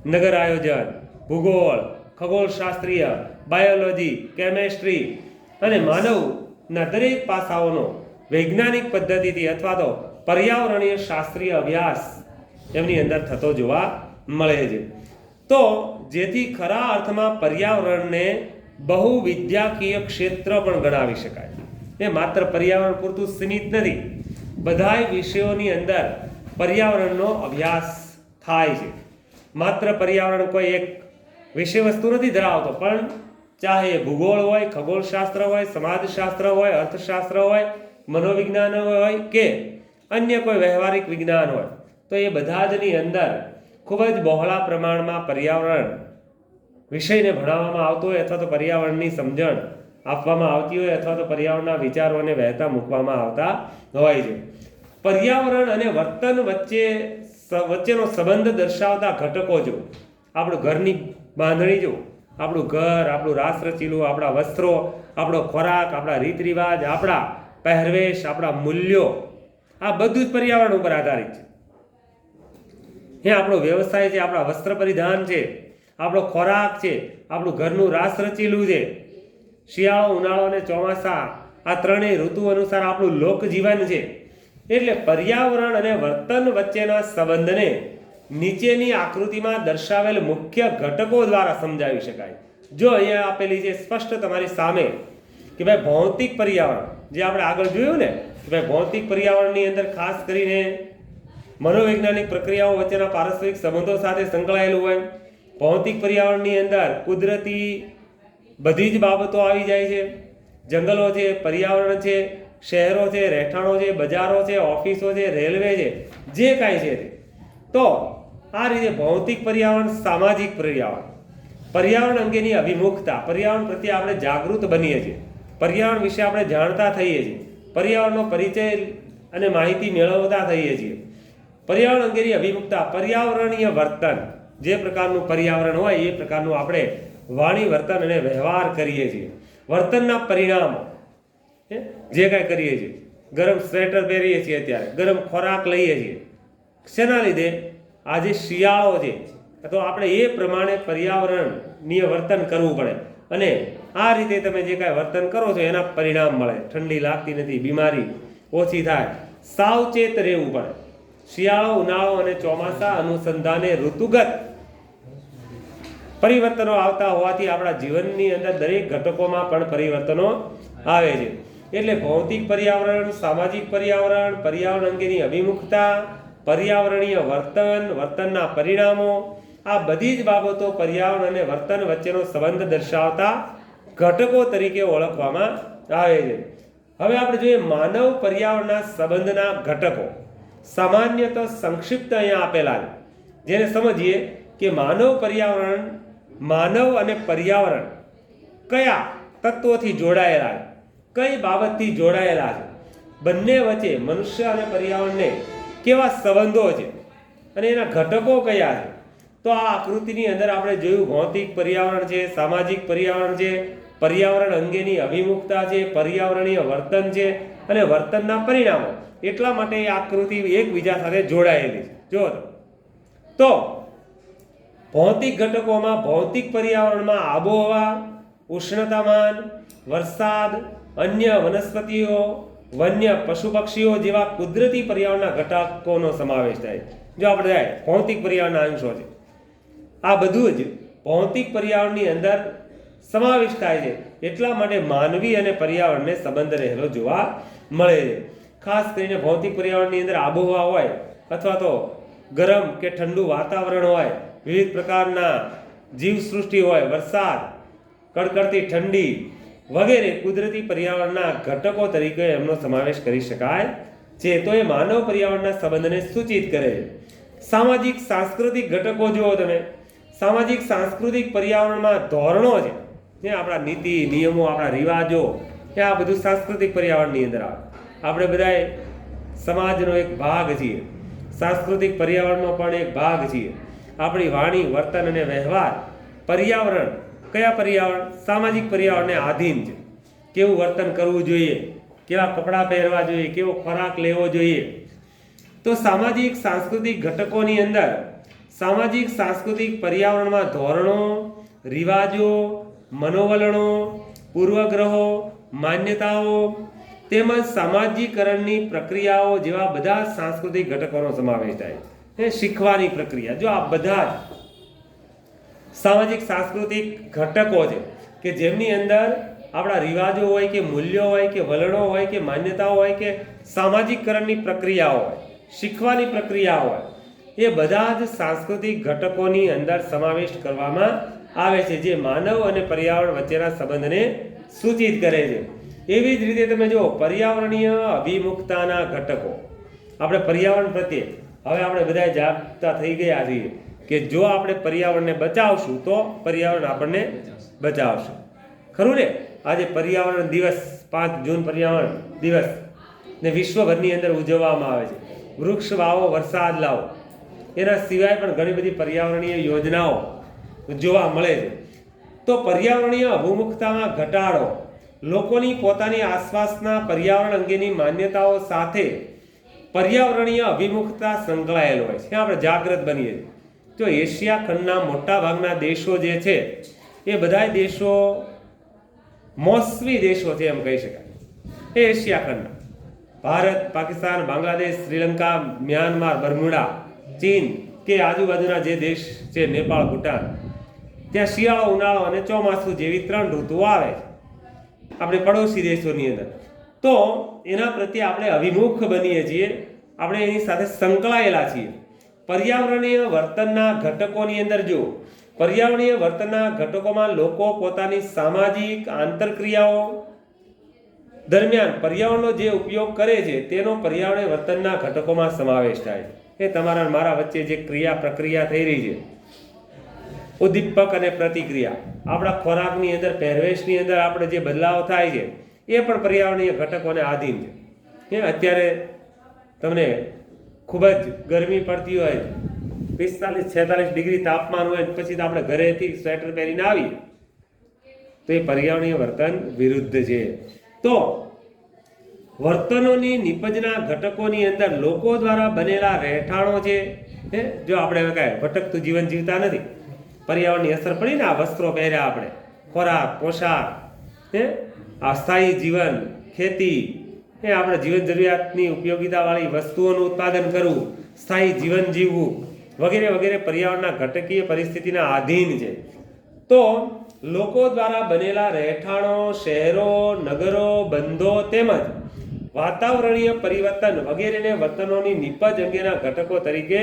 નગર આયોજન, ભૂગોળ, ખગોળશાસ્ત્રીય, બાયોલોજી, કેમેસ્ટ્રી અને માનવના દરેક પાસાઓનો વૈજ્ઞાનિક પદ્ધતિથી અથવા તો પર્યાવરણીય શાસ્ત્રીય અભ્યાસ એમની અંદર થતો જોવા મળે છે. તો જેથી ખરા અર્થમાં પર્યાવરણને બહુવિદ્યાકીય ક્ષેત્ર પણ ગણાવી શકાય. એ માત્ર પર્યાવરણ પૂરતું સીમિત નથી, બધાય વિષયોની અંદર પર્યાવરણનો અભ્યાસ થાય છે. માત્ર પર્યાવરણ કોઈ એક વિષય વસ્તુ નથી ધરાવતો, પણ ચાહે ભૂગોળ હોય, ખગોળશાસ્ત્ર હોય, સમાજશાસ્ત્ર હોય, અર્થશાસ્ત્ર હોય, મનોવિજ્ઞાન હોય કે અન્ય કોઈ વ્યવહારિક વિજ્ઞાન હોય, તો એ બધા જની અંદર ખૂબ જ બહોળા પ્રમાણમાં પર્યાવરણ વિષયને ભણાવવામાં આવતો હોય અથવા તો પર્યાવરણની સમજણ આપવામાં આવતી હોય અથવા તો પર્યાવરણના વિચારોને વહેતા મૂકવામાં આવતા હોય છે. પર્યાવરણ અને વર્તન વચ્ચેનો સંબંધ દર્શાવતા ઘટકો જો, આપણું ઘરની બાંધણી જો, આપણું ઘર, આપણું રાષ્ટ્રચીલું, આપણા વસ્ત્રો, આપણો ખોરાક, આપણા રીત રિવાજ, આપણા પહેરવેશ, આપણા મૂલ્યો, આ બધું જ પર્યાવરણ ઉપર આધારિત છે. એ આપણો વ્યવસાય છે, આપણા વસ્ત્ર પરિધાન છે, આપણો ખોરાક છે, આપણું ઘરનું રાષ્ટ્રચીલું છે, શિયાળો, ઉનાળો અને ચોમાસા, આ ત્રણેય ઋતુ અનુસાર આપણું લોકજીવન છે. એટલે પર્યાવરણ અને વર્તન વચ્ચેના સંબંધને નીચેની આકૃતિમાં દર્શાવેલ મુખ્ય ઘટકો દ્વારા સમજાવી શકાય. જો અહીંયા આપેલી છે સ્પષ્ટ તમારી સામે કે ભાઈ ભૌતિક પર્યાવરણ, જે આપણે આગળ જોયું ને કે ભાઈ ભૌતિક પર્યાવરણની અંદર ખાસ કરીને મનોવૈજ્ઞાનિક પ્રક્રિયાઓ વચ્ચેના પારસ્પરિક સંબંધો સાથે સંકળાયેલું હોય. ભૌતિક પર્યાવરણની અંદર કુદરતી બધી જ બાબતો આવી જાય છે. જંગલો છે, પર્યાવરણ છે, શહેરો છે, રહેઠાણો છે, બજારો છે, ઓફિસો છે, રેલવે છે, જે કાંઈ છે તે. તો આ રીતે ભૌતિક પર્યાવરણ, સામાજિક પર્યાવરણ, પર્યાવરણ અંગેની અભિમુખતા, પર્યાવરણ પ્રત્યે આપણે જાગૃત બનીએ છીએ, પર્યાવરણ વિશે આપણે જાણતા થઈએ છીએ, પર્યાવરણનો પરિચય અને માહિતી મેળવતા થઈએ છીએ. પર્યાવરણ અંગેની અભિમુખતા, પર્યાવરણીય વર્તન, જે પ્રકારનું પર્યાવરણ હોય એ પ્રકારનું આપણે વાણી, વર્તન અને વ્યવહાર કરીએ છીએ. વર્તનના પરિણામો, જે કાંઈ કરીએ છીએ, ગરમ સ્વેટર પહેરીએ છીએ, અત્યારે ગરમ ખોરાક લઈએ છીએ, શેના લીધે? આજે શિયાળો છે તો આપણે એ પ્રમાણે પર્યાવરણીય વર્તન કરવું પડે અને આ રીતે તમે જે કાંઈ વર્તન કરો છો એના પરિણામ મળે. ઠંડી લાગતી નથી, બીમારી ઓછી થાય, સાવચેત રહેવું પડે. શિયાળો, ઉનાળો અને ચોમાસા અનુસંધાને ઋતુગત પરિવર્તનો આવતા હોવાથી આપણા જીવનની અંદર દરેક ઘટકોમાં પણ પરિવર્તનો આવે છે. એટલે ભૌતિક પર્યાવરણ, સામાજિક પર્યાવરણ, પર્યાવરણ અંગેની અભિમુખતા, પર્યાવરણીય વર્તન, વર્તનના પરિણામો, આ બધી જ બાબતો પર્યાવરણ અને વર્તન વચ્ચેનો સંબંધ દર્શાવતા ઘટકો તરીકે ઓળખવામાં આવે છે. હવે આપણે જોઈએ માનવ પર્યાવરણના સંબંધના ઘટકો. સામાન્યતઃ સંક્ષિપ્ત અહીંયા આપેલા છે, જેને સમજીએ કે માનવ પર્યાવરણ, માનવ અને પર્યાવરણ કયા તત્વોથી જોડાયેલા છે, કઈ બાબતથી જોડાયેલા છે, બંને વચ્ચે મનુષ્ય અને પર્યાવરણને કેવા સંબંધો છે અને એના ઘટકો કયા છે. તો આ આકૃતિની અંદર આપણે જોયું ભૌતિક પર્યાવરણ છે, સામાજિક પર્યાવરણ છે, પર્યાવરણ અંગેની અભિમુખતા છે, પર્યાવરણીય વર્તન છે અને વર્તનના પરિણામો. એટલા માટે એ આકૃતિ એકબીજા સાથે જોડાયેલી છે. જો તો ભૌતિક ઘટકોમાં, ભૌતિક પર્યાવરણમાં આબોહવા, ઉષ્ણતામાન, વરસાદ, અન્ય વનસ્પતિઓ, વન્ય પશુ પક્ષીઓ જેવા કુદરતી પર્યાવરણના ઘટકોનો સમાવેશ થાય. જો આપણે જાય ભૌતિક પર્યાવરણના અંશો છે, આ બધું જ ભૌતિક પર્યાવરણની અંદર સમાવેશ થાય છે. એટલા માટે માનવી અને પર્યાવરણને સંબંધ રહેલો જોવા મળે છે. ખાસ કરીને ભૌતિક પર્યાવરણની અંદર આબોહવા હોય અથવા તો ગરમ કે ઠંડુ વાતાવરણ હોય, વિવિધ પ્રકારના જીવસૃષ્ટિ હોય, વરસાદ, કડકડતી ઠંડી વગેરે કુદરતી પર્યાવરણના ઘટકો તરીકે એમનો સમાવેશ કરી શકાય છે. તો એ માનવ પર્યાવરણના સંબંધને સૂચિત કરે છે. સામાજિક સાંસ્કૃતિક ઘટકો જુઓ તમે. સામાજિક સાંસ્કૃતિક પર્યાવરણમાં ધોરણો છે, જે આપણા નીતિ નિયમો, આપણા રિવાજો, એ આ બધું સાંસ્કૃતિક પર્યાવરણની અંદર આવે. આપણે બધાએ સમાજનો એક ભાગ છીએ. સાંસ્કૃતિક પર્યાવરણનો પણ એક ભાગ છીએ. આપણી વાણી, વર્તન અને વ્યવહાર પર્યાવરણ, કયા પર્યાવરણ? સામાજિક પર્યાવરણને આધીન છે. કેવું વર્તન કરવું જોઈએ, કેવા કપડાં પહેરવા જોઈએ, કેવો ખોરાક લેવો જોઈએ. તો સામાજિક સાંસ્કૃતિક ઘટકોની અંદર સામાજિક સાંસ્કૃતિક પર્યાવરણમાં ધોરણો, રિવાજો, મનોવલણો, પૂર્વગ્રહો, માન્યતાઓ તેમજ સામાજિકરણની પ્રક્રિયાઓ જેવા બધા સાંસ્કૃતિક ઘટકોનો સમાવેશ થાય છે. શીખવાની પ્રક્રિયા, જો આ બધા જ સામાજિક સાંસ્કૃતિક ઘટકો છે કે જેમની અંદર આપણા રિવાજો હોય કે મૂલ્યો હોય કે વલણો હોય કે માન્યતાઓ હોય કે સામાજિકકરણની પ્રક્રિયાઓ હોય, શીખવાની પ્રક્રિયા હોય, એ બધા જ સાંસ્કૃતિક ઘટકોની અંદર સમાવેશ કરવામાં આવે છે, જે માનવ અને પર્યાવરણ વચ્ચેના સંબંધને સૂચિત કરે છે. એવી જ રીતે તમે જો પર્યાવરણીય અભિમુખતાના ઘટકો, આપણે પર્યાવરણ પ્રત્યે હવે આપણે બધા જાગતા થઈ ગયા છીએ કે જો આપણે પર્યાવરણને બચાવશું તો પર્યાવરણ આપણને બચાવશે. ખરું ને? આજે પર્યાવરણ દિવસ 5 જૂન પર્યાવરણ દિવસ ને વિશ્વભરની અંદર ઉજવવામાં આવે છે. વૃક્ષ વાવો, વરસાદ લાવો. એના સિવાય પણ ઘણી બધી પર્યાવરણીય યોજનાઓ જોવા મળે છે. તો પર્યાવરણીય અભિમુખતામાં ઘટાડો લોકોની પોતાની આસપાસના પર્યાવરણ અંગેની માન્યતાઓ સાથે પર્યાવરણીય અભિમુખતા સંકળાયેલ હોય છે. આપણે જાગૃત બનીએ. તો એશિયા ખંડના મોટા ભાગના દેશો જે છે એ બધા દેશો મોસમી દેશો છે એમ કહી શકાય. એ એશિયા ખંડના ભારત, પાકિસ્તાન, બાંગ્લાદેશ, શ્રીલંકા, મ્યાનમાર, બર્મુડા, ચીન કે આજુબાજુના જે દેશ છે, નેપાળ, ભૂટાન, ત્યાં શિયાળો, ઉનાળો અને ચોમાસું જેવી 3 ઋતુઓ આવે છે. આપણે પડોશી દેશોની અંદર તો એના પ્રત્યે આપણે અભિમુખ બનીએ છીએ, આપણે એની સાથે સંકળાયેલા છીએ. પર્યાવરણીય વર્તનના ઘટકોની અંદર જો પર્યાવરણીય વર્તનના ઘટકોમાં લોકો પોતાની સામાજિક આંતરક્રિયાઓ દરમિયાન પર્યાવરણનો જે ઉપયોગ કરે છે તેનો પર્યાવરણીય વર્તનના ઘટકોમાં સમાવેશ થાય છે. એ તમારા મારા વચ્ચે જે ક્રિયા પ્રક્રિયા થઈ રહી છે, ઉદ્દીપક અને પ્રતિક્રિયા, આપણા ખોરાકની અંદર, પહેરવેશની અંદર આપણે જે બદલાવ થાય છે એ પણ પર્યાવરણીય ઘટકોને આધીન છે. અત્યારે તમને ખૂબ જ ગરમી પડતી હોય, 45-46 ડિગ્રી તાપમાન હોય, પછી તો આપણે ઘરેથી સ્વેટર પહેરીને આવીએ તો એ પર્યાવરણીય વર્તન વિરુદ્ધ છે. તો વર્તનોની નિપજના ઘટકોની અંદર લોકો દ્વારા બનેલા રહેઠાણો છે. જો આપણે કાંઈ ભટકતું જીવન જીવતા નથી, પર્યાવરણની અસર પડી ને, આ વસ્ત્રો પહેર્યા આપણે, ખોરાક, પોશાક, આ સ્થાયી જીવન, ખેતી, આપણે જીવન જરૂરિયાતની ઉપયોગિતાવાળી વસ્તુઓનું ઉત્પાદન કરવું, સ્થાયી જીવન જીવવું વગેરે વગેરે પર્યાવરણના ઘટકીય પરિસ્થિતિના આધીન છે. તો લોકો દ્વારા બનેલા રહેઠાણો, શહેરો, નગરો, બંધો તેમજ વાતાવરણીય પરિવર્તન વગેરેને વર્તનોની નિપજ અંગેના ઘટકો તરીકે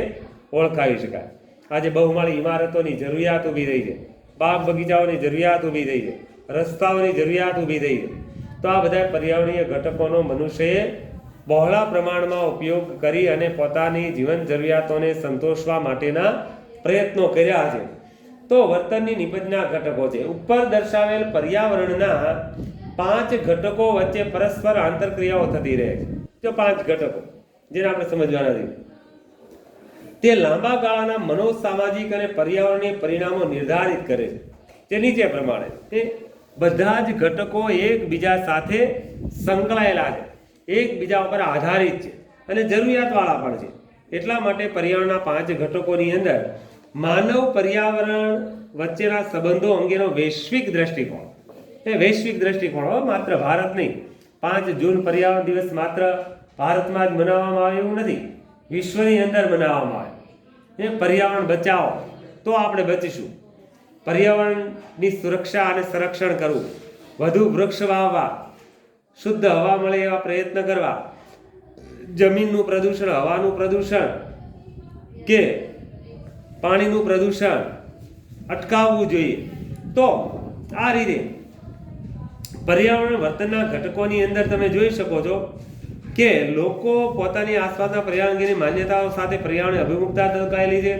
ઓળખાવી શકાય. આજે બહુમાળી ઇમારતોની જરૂરિયાત ઊભી થઈ છે, બાગ બગીચાઓની જરૂરિયાત ઊભી થઈ છે, રસ્તાઓની જરૂરિયાત ઊભી થઈ છે. તો આ બધા પર્યાવરણીય ઘટકોનો મનુષ્યએ બહોળા પ્રમાણમાં ઉપયોગ કરી અને પોતાની જીવન જરૂરિયાતોને સંતોષવા માટેના પ્રયત્નો કર્યા છે. તો વર્તનની નિપજના ઘટકો છે. ઉપર દર્શાવેલ પર્યાવરણના 5 ઘટકો વચ્ચે પરસ્પર આંતરક્રિયાઓ થતી રહે છે. જો 5 ઘટકો જેને આપણે સમજવાના છે, તે લાંબા ગાળાના મનોસામાજિક અને પર્યાવરણીય પરિણામો નિર્ધારિત કરે છે. તે નીચે પ્રમાણે તે બધા જ ઘટકો એકબીજા સાથે સંકળાયેલા છે, એકબીજા ઉપર આધારિત છે અને જરૂરિયાતવાળા પણ છે. એટલા માટે પર્યાવરણના 5 ઘટકોની અંદર માનવ પર્યાવરણ વચ્ચેના સંબંધો અંગેનો વૈશ્વિક દ્રષ્ટિકોણ, વૈશ્વિક દ્રષ્ટિકોણ, માત્ર ભારત નહીં. 5 જૂન પર્યાવરણ દિવસ માત્ર ભારતમાં જ મનાવવામાં આવે એવું નથી, વિશ્વની અંદર મનાવવામાં આવે. પર્યાવરણ બચાવો તો આપણે બચીશું. પર્યાવરણની સુરક્ષા અને સંરક્ષણ કરવું, વધુ વૃક્ષ વાવવા, શુદ્ધ હવા મળે એવા પ્રયત્ન કરવા, જમીનનું પ્રદૂષણ, હવાનું પ્રદૂષણ કે પાણીનું પ્રદૂષણ અટકાવવું જોઈએ. તો આ રીતે પર્યાવરણ વર્તનના ઘટકોની અંદર તમે જોઈ શકો છો કે લોકો પોતાની આસપાસના પર્યાવરણ અંગેની માન્યતાઓ સાથે પર્યાવરણની અભિમુખતા દર્શાવેલી છે.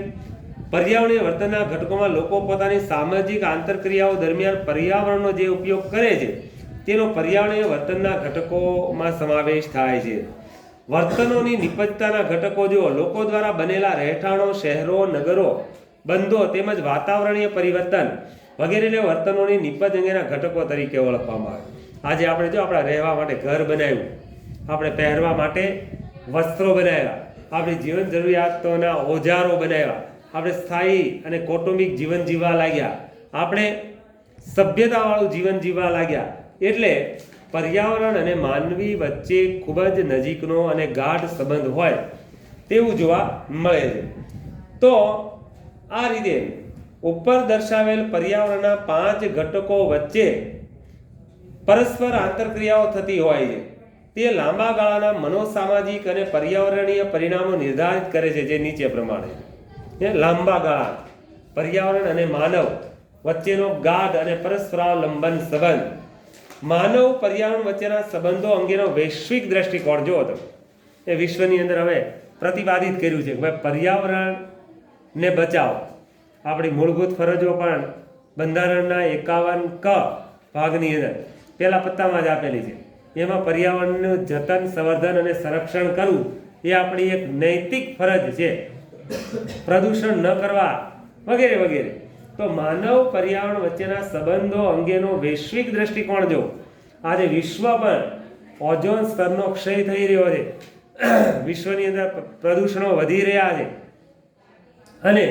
પર્યાવરણીય વર્તનના ઘટકોમાં લોકો પોતાની સામાજિક આંતરક્રિયાઓ દરમિયાન પર્યાવરણનો જે ઉપયોગ કરે છે તેનો પર્યાવરણીય વર્તનના ઘટકોમાં સમાવેશ થાય છે. વર્તનોની નિપજતાના ઘટકો જુઓ. લોકો દ્વારા બનેલા રહેઠાણો, શહેરો, નગરો, બંધો તેમજ વાતાવરણીય પરિવર્તન વગેરેને વર્તનોની નિપજ અંગેના ઘટકો તરીકે ઓળખવામાં આવે. આજે આપણે જો આપણા રહેવા માટે ઘર બનાવ્યું, આપણે પહેરવા માટે વસ્ત્રો બનાવ્યા, આપણી જીવન જરૂરિયાતોના ઓજારો બનાવ્યા, આપણે સ્થાયી અને કૌટુંબિક જીવન જીવવા લાગ્યા, આપણે સભ્યતાવાળું જીવન જીવવા લાગ્યા. એટલે પર્યાવરણ અને માનવી વચ્ચે ખૂબ જ નજીકનો અને ગાઢ સંબંધ હોય તેવું જોવા મળે છે. તો આ રીતે ઉપર દર્શાવેલ પર્યાવરણના 5 ઘટકો વચ્ચે પરસ્પર આંતરક્રિયાઓ થતી હોય છે. તે લાંબા ગાળાના મનોસામાજિક અને પર્યાવરણીય પરિણામો નિર્ધારિત કરે છે, જે નીચે પ્રમાણે છે. લાંબા ગાળા પર્યાવરણ અને માનવ વચ્ચેનો ગાઢ અને પરસ્પરાવલંબન સંબંધ. માનવ પર્યાવરણ વચ્ચેના સંબંધો અંગેનો વૈશ્વિક દ્રષ્ટિકોણ જો હતો એ વિશ્વની અંદર હવે પ્રતિપાદિત કર્યું છે કે ભાઈ પર્યાવરણને બચાવો. આપણી મૂળભૂત ફરજો પણ બંધારણના 51 ક ભાગની અંદર પહેલા પત્તામાં જ આપેલી છે. એમાં પર્યાવરણનું જતન, સંવર્ધન અને સંરક્ષણ કરવું એ આપણી એક નૈતિક ફરજ છે, પ્રદૂષણ ન કરવા વગેરે વગેરે. તો માનવ પર્યાવરણ વચ્ચેના સંબંધો અંગેનો વૈશ્વિક દ્રષ્ટિકોણ જો આજે વિશ્વ પર ઓઝોન સ્તરનો ક્ષય થઈ રહ્યો છે, વિશ્વની અંદર પ્રદૂષણો વધી રહ્યા છે અને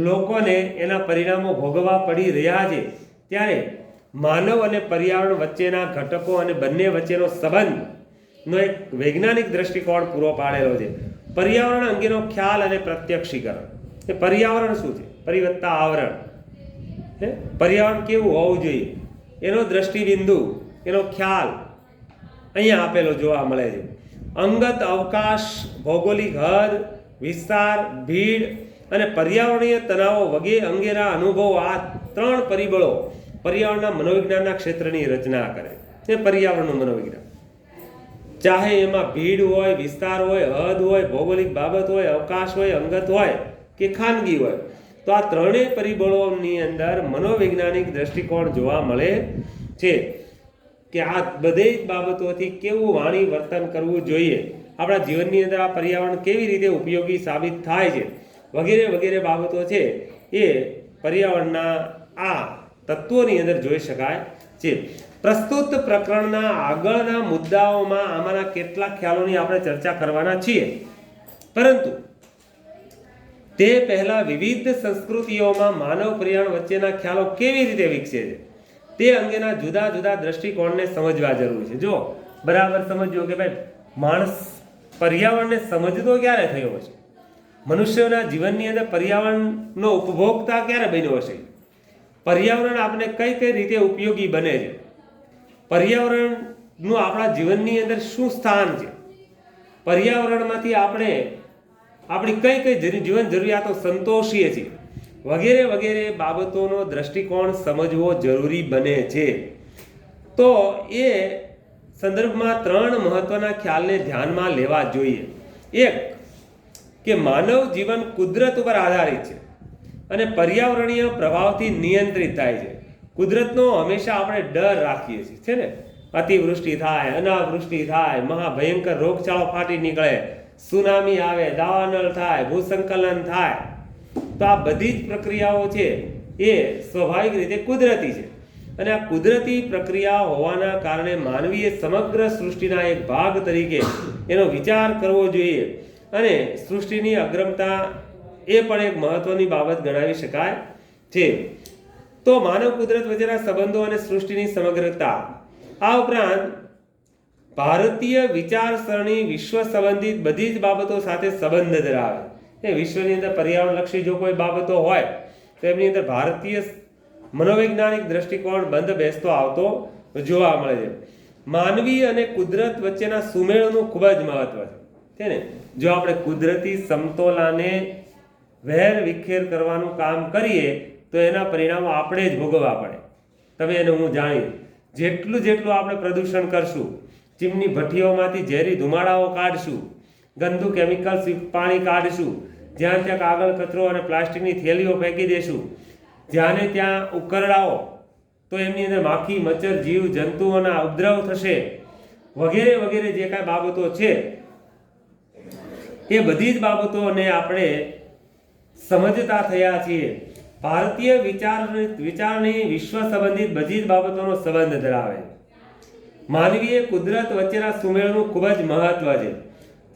લોકોને એના પરિણામો ભોગવવા પડી રહ્યા છે, ત્યારે માનવ અને પર્યાવરણ વચ્ચેના ઘટકો અને બંને વચ્ચેનો સંબંધનો એક વૈજ્ઞાનિક દ્રષ્ટિકોણ પૂરો પાડેલો છે. પર્યાવરણ અંગેનો ખ્યાલ અને પ્રત્યક્ષીકરણ. એ પર્યાવરણ શું છે? પરિવત્તા આવરણ. પર્યાવરણ કેવું હોવું જોઈએ એનો દ્રષ્ટિબિંદુ, એનો ખ્યાલ અહીંયા આપેલો જોવા મળે છે. અંગત, અવકાશ, ભૌગોલિક હદ, વિસ્તાર, ભીડ અને પર્યાવરણીય તણાવો વગેરે અંગેના અનુભવો, આ 3 પરિબળો પર્યાવરણના મનોવિજ્ઞાનના ક્ષેત્રની રચના કરે. એ પર્યાવરણનું મનોવિજ્ઞાન, ચાહે એમાં ભીડ હોય, વિસ્તાર હોય, હદ હોય, ભૌગોલિક બાબત હોય, અવકાશ હોય, અંગત હોય કે ખાનગી હોય, તો આ 3 પરિબળોની અંદર મનોવૈજ્ઞાનિક દ્રષ્ટિકોણ જોવા મળે છે કે આ બધી બાબતોથી કેવું વાણી વર્તન કરવું જોઈએ, આપણા જીવનની અંદર આ પર્યાવરણ કેવી રીતે ઉપયોગી સાબિત થાય છે વગેરે વગેરે બાબતો છે એ પર્યાવરણના આ તત્વોની અંદર જોઈ શકાય છે. પ્રસ્તુત પ્રકરણના આગળના મુદ્દાઓમાં આમાંના કેટલાક ખ્યાલોની આપણે ચર્ચા કરવાના છીએ, પરંતુ તે પહેલા વિવિધ સંસ્કૃતિઓમાં માનવ પર્યાવરણ વચ્ચેના ખ્યાલો કેવી રીતે વિકસે છે તે અંગેના જુદા જુદા દ્રષ્ટિકોણને સમજવા જરૂરી છે. જો બરાબર સમજ્યો કે ભાઈ માણસ પર્યાવરણને સમજતો ક્યારે થયો હશે, મનુષ્યના જીવનની અંદર પર્યાવરણનો ઉપભોક્તા ક્યારે બન્યો હશે, પર્યાવરણ આપણે કઈ કઈ રીતે ઉપયોગી બને છે, પર્યાવરણનું આપણા જીવનની અંદર શું સ્થાન છે, પર્યાવરણમાંથી આપણે આપણી કઈ કઈ જીવન જરૂરિયાતો સંતોષીએ છીએ વગેરે વગેરે બાબતોનો દ્રષ્ટિકોણ સમજવો જરૂરી બને છે. તો એ સંદર્ભમાં 3 મહત્વના ખ્યાલને ધ્યાનમાં લેવા જોઈએ. એક, કે માનવ જીવન કુદરત ઉપર આધારિત છે અને પર્યાવરણીય પ્રભાવથી નિયંત્રિત થાય છે. કુદરતનો હંમેશા આપણે ડર રાખીએ છીએ, છે ને, અતિવૃષ્ટિ થાય, અનાવૃષ્ટિ થાય, મહાભયંકર રોગચાળો ફાટી નીકળે, સુનામી આવે, દાવાનળ થાય, ભૂસંકલન થાય, તો આ બધી જ પ્રક્રિયાઓ છે એ સ્વાભાવિક રીતે કુદરતી છે અને આ કુદરતી પ્રક્રિયા હોવાના કારણે માનવીએ સમગ્ર સૃષ્ટિના એક ભાગ તરીકે એનો વિચાર કરવો જોઈએ અને સૃષ્ટિની અગ્રમતા એ પણ એક મહત્વની બાબત ગણાવી શકાય છે. તો માનવ કુદરત વચ્ચેના સંબંધો અને સૃષ્ટિની સમગ્રતા, આ ઉપરાંત ભારતીય વિચારસરણી વિશ્વ સંબંધિત બધી જ બાબતો સાથે સંબંધ ધરાવે. એ વિશ્વની અંદર પર્યાવરણલક્ષી જો કોઈ બાબતો હોય તો એમની અંદર ભારતીય મનોવૈજ્ઞાનિક દ્રષ્ટિકોણ બંધ બેસતો આવતો જોવા મળે છે. માનવી અને કુદરત વચ્ચેના સુમેળનું ખૂબ જ મહત્વ છે ને. જો આપણે કુદરતી સમતોલાને વેર વિખેર કરવાનું કામ કરીએ તો એના પરિણામો આપણે જ ભોગવવા પડે. તમે એને હું જાણી, જેટલું આપણે પ્રદૂષણ કરશું, ચીમની ભઠ્ઠીઓમાંથી ઝેરી ધુમાડાઓ કાઢશું, ગંદુ કેમિકલ્સ પાણી કાઢશું, જ્યાં ત્યાં કાગળ કચરો અને પ્લાસ્ટિકની થેલીઓ ફેંકી દેશું, જ્યાં ને ત્યાં ઉકરડાઓ, તો એમની અંદર માખી, મચ્છર, જીવ જંતુઓના ઉપદ્રવ થશે વગેરે વગેરે જે કાંઈ બાબતો છે એ બધી જ બાબતોને આપણે સમજતા થયા છીએ. ભારતીય વિચારની વિશ્વ સંબંધિત બધી જ બાબતોનો સંબંધ ધરાવે છે. માનવીય કુદરત વચ્ચેના સુમેળનું ખૂબ જ મહત્વ છે.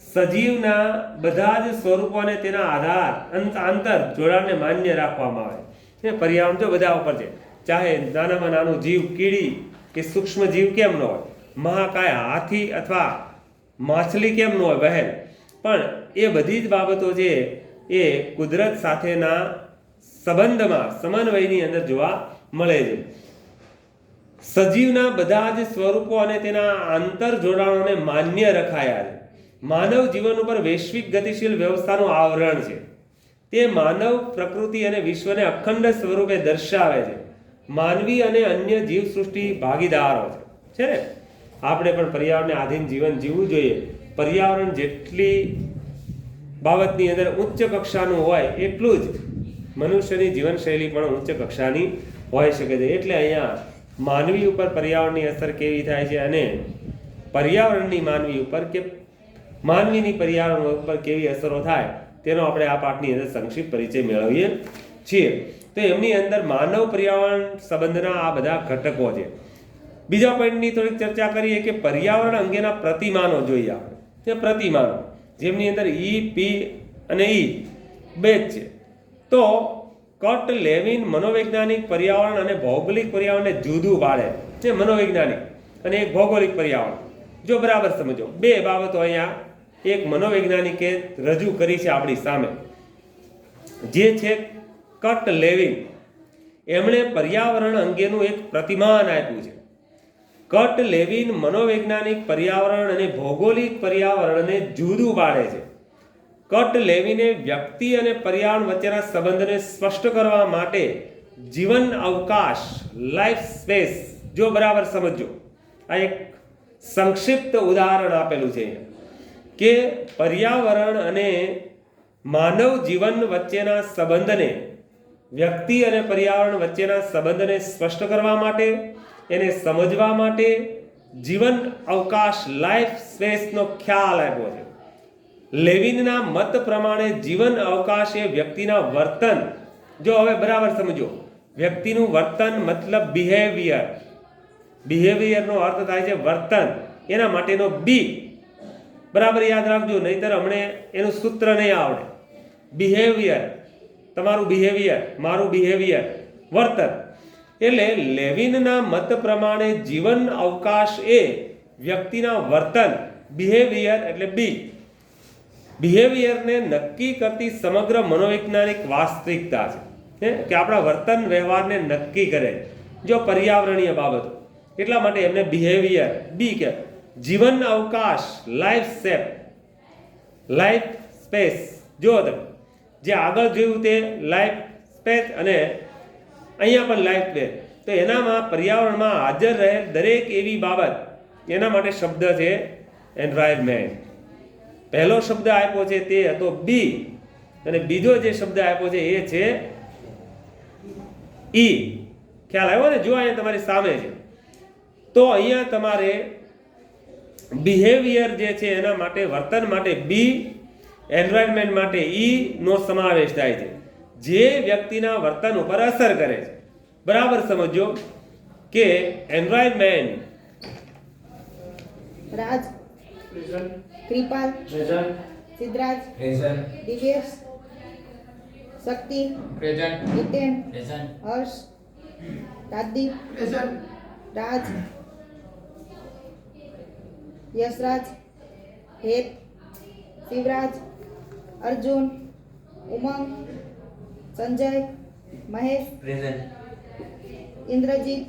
સજીવના બધા જ સ્વરૂપોને તેના આધાર આંતર જોડાણને માન્ય રાખવામાં આવે છે. પર્યાવરણ જો બધા ઉપર છે, ચાહે નાનામાં નાનું જીવ, કીડી કે સૂક્ષ્મ જીવ કેમ ન હોય, મહાકાય હાથી અથવા માછલી કેમ ન હોય બહેન, પણ એ બધી જ બાબતો છે એ કુદરત સાથેના સંબંધમાં સમન્વયની અંદર જોવા મળે છે. સજીવના બધા જ સ્વરૂપો અને તેના આંતર જોડાણોને માન્ય રખાયા છે. માનવ જીવન ઉપર વૈશ્વિક ગતિશીલ વ્યવસ્થાનું આવરણ છે. તે માનવ પ્રકૃતિ અને વિશ્વને અખંડ સ્વરૂપે દર્શાવે છે. માનવી અને અન્ય જીવસૃષ્ટિ ભાગીદારો છે ને. આપણે પણ પર્યાવરણને આધીન જીવન જીવવું જોઈએ. પર્યાવરણ જેટલી બાબતની અંદર ઉચ્ચ કક્ષાનું હોય એટલું જ મનુષ્યની જીવનશૈલી પણ ઉચ્ચ કક્ષાની હોઈ શકે છે. એટલે અહીંયા માનવી ઉપર પર્યાવરણની અસર કેવી થાય છે અને પર્યાવરણની માનવી ઉપર કે માનવીની પર્યાવરણ ઉપર કેવી અસરો થાય તેનો આપણે આ પાઠની અંદર સંક્ષિપ્ત પરિચય મેળવીએ છીએ. તો એમની અંદર માનવ પર્યાવરણ સંબંધના આ બધા ઘટકો છે. બીજા પોઈન્ટની થોડીક ચર્ચા કરીએ કે પર્યાવરણ અંગેના પ્રતિમાનો જોઈએ આપણે. તે પ્રતિમાનો જેમની અંદર ઈ, પી અને ઈ બે જ છે. તો કટ લેવિન મનોવૈજ્ઞાનિક પર્યાવરણ અને ભૌગોલિક પર્યાવરણને જુદું પાડે છે. મનોવૈજ્ઞાનિક અને એક ભૌગોલિક પર્યાવરણ જો બરાબર સમજો. બે બાબતો અહીંયા એક મનોવૈજ્ઞાનિકે રજૂ કરી છે આપણી સામે, જે છે કટ લેવિન. એમણે પર્યાવરણ અંગેનું એક પ્રતિમાન આપ્યું છે. કટ લેવિન મનોવૈજ્ઞાનિક પર્યાવરણ અને ભૌગોલિક પર્યાવરણને જુદું પાડે છે. કટ લેવિને વ્યક્તિ અને પર્યાવરણ વચ્ચેના સંબંધને સ્પષ્ટ કરવા માટે જીવન અવકાશ, લાઈફ સ્પેસ જો બરાબર સમજો. આ એક સંક્ષિપ્ત ઉદાહરણ આપેલું છે કે પર્યાવરણ અને માનવ જીવન વચ્ચેના સંબંધને, વ્યક્તિ અને પર્યાવરણ વચ્ચેના સંબંધને સ્પષ્ટ કરવા માટે, એને સમજવા માટે જીવન અવકાશ, લાઈફ સ્પેસનો ખ્યાલ આપ્યો છે. લેવિનના મત પ્રમાણે જીવન અવકાશ એ વ્યક્તિના વર્તન, જો હવે બરાબર સમજો, વ્યક્તિનું વર્તન મતલબ બિહેવિયર. બિહેવિયરનો અર્થ થાય છે વર્તન, એના માટેનો બી બરાબર યાદ રાખજો, નહીતર હમણે એનું સૂત્ર નહીં આવડે. બિહેવિયર, તમારું બિહેવિયર, મારું બિહેવિયર, વર્તન. એટલે લેવિનના મત પ્રમાણે જીવન અવકાશ એ વ્યક્તિના વર્તન, બિહેવિયર એટલે બી. બિહેવિયરને નક્કી કરતી સમગ્ર મનોવૈજ્ઞાનિક વાસ્તવિકતા છે કે આપણા વર્તન વ્યવહારને નક્કી કરે જો પર્યાવરણીય બાબતો. એટલા માટે એમને બિહેવિયર બી કે જીવન અવકાશ, લાઈફ શેપ, લાઈફ સ્પેસ. જો તમે જે આગળ જોયું તે લાઈફ સ્પેસ અને અહીંયા પણ લાઈફ સ્પેસ, તો એનામાં પર્યાવરણમાં હાજર રહેલ દરેક એવી બાબત, એના માટે શબ્દ છે એન્વાયરમેન્ટ. પહેલો શબ્દ આપ્યો છે તે હતો બી, અને બીજો જે શબ્દ આપ્યો છે એ છે ઈ. ખ્યાલ આવ્યો ને? જો અહીંયા તમારી સામે છે. તો અહીંયા તમારે બિહેવિયર જે છે એના માટે, વર્તન માટે બી, એન્વાયરમેન્ટ માટે ઈ નો સમાવેશ થાય છે, જે વ્યક્તિના વર્તન ઉપર અસર કરે છે. બરાબર સમજો કે એન્વાયરમેન્ટ. રાજ, કૃપાલ, સિદ્ધરાજ, દિવ્યેશ, શક્તિ, જીતેન, હર્ષ, રાજદીપ, રાજ, યશરાજ, હેત, શિવરાજ, અર્જુન, ઉમંગ, સંજય, મહેશ, ઇન્દ્રજીત,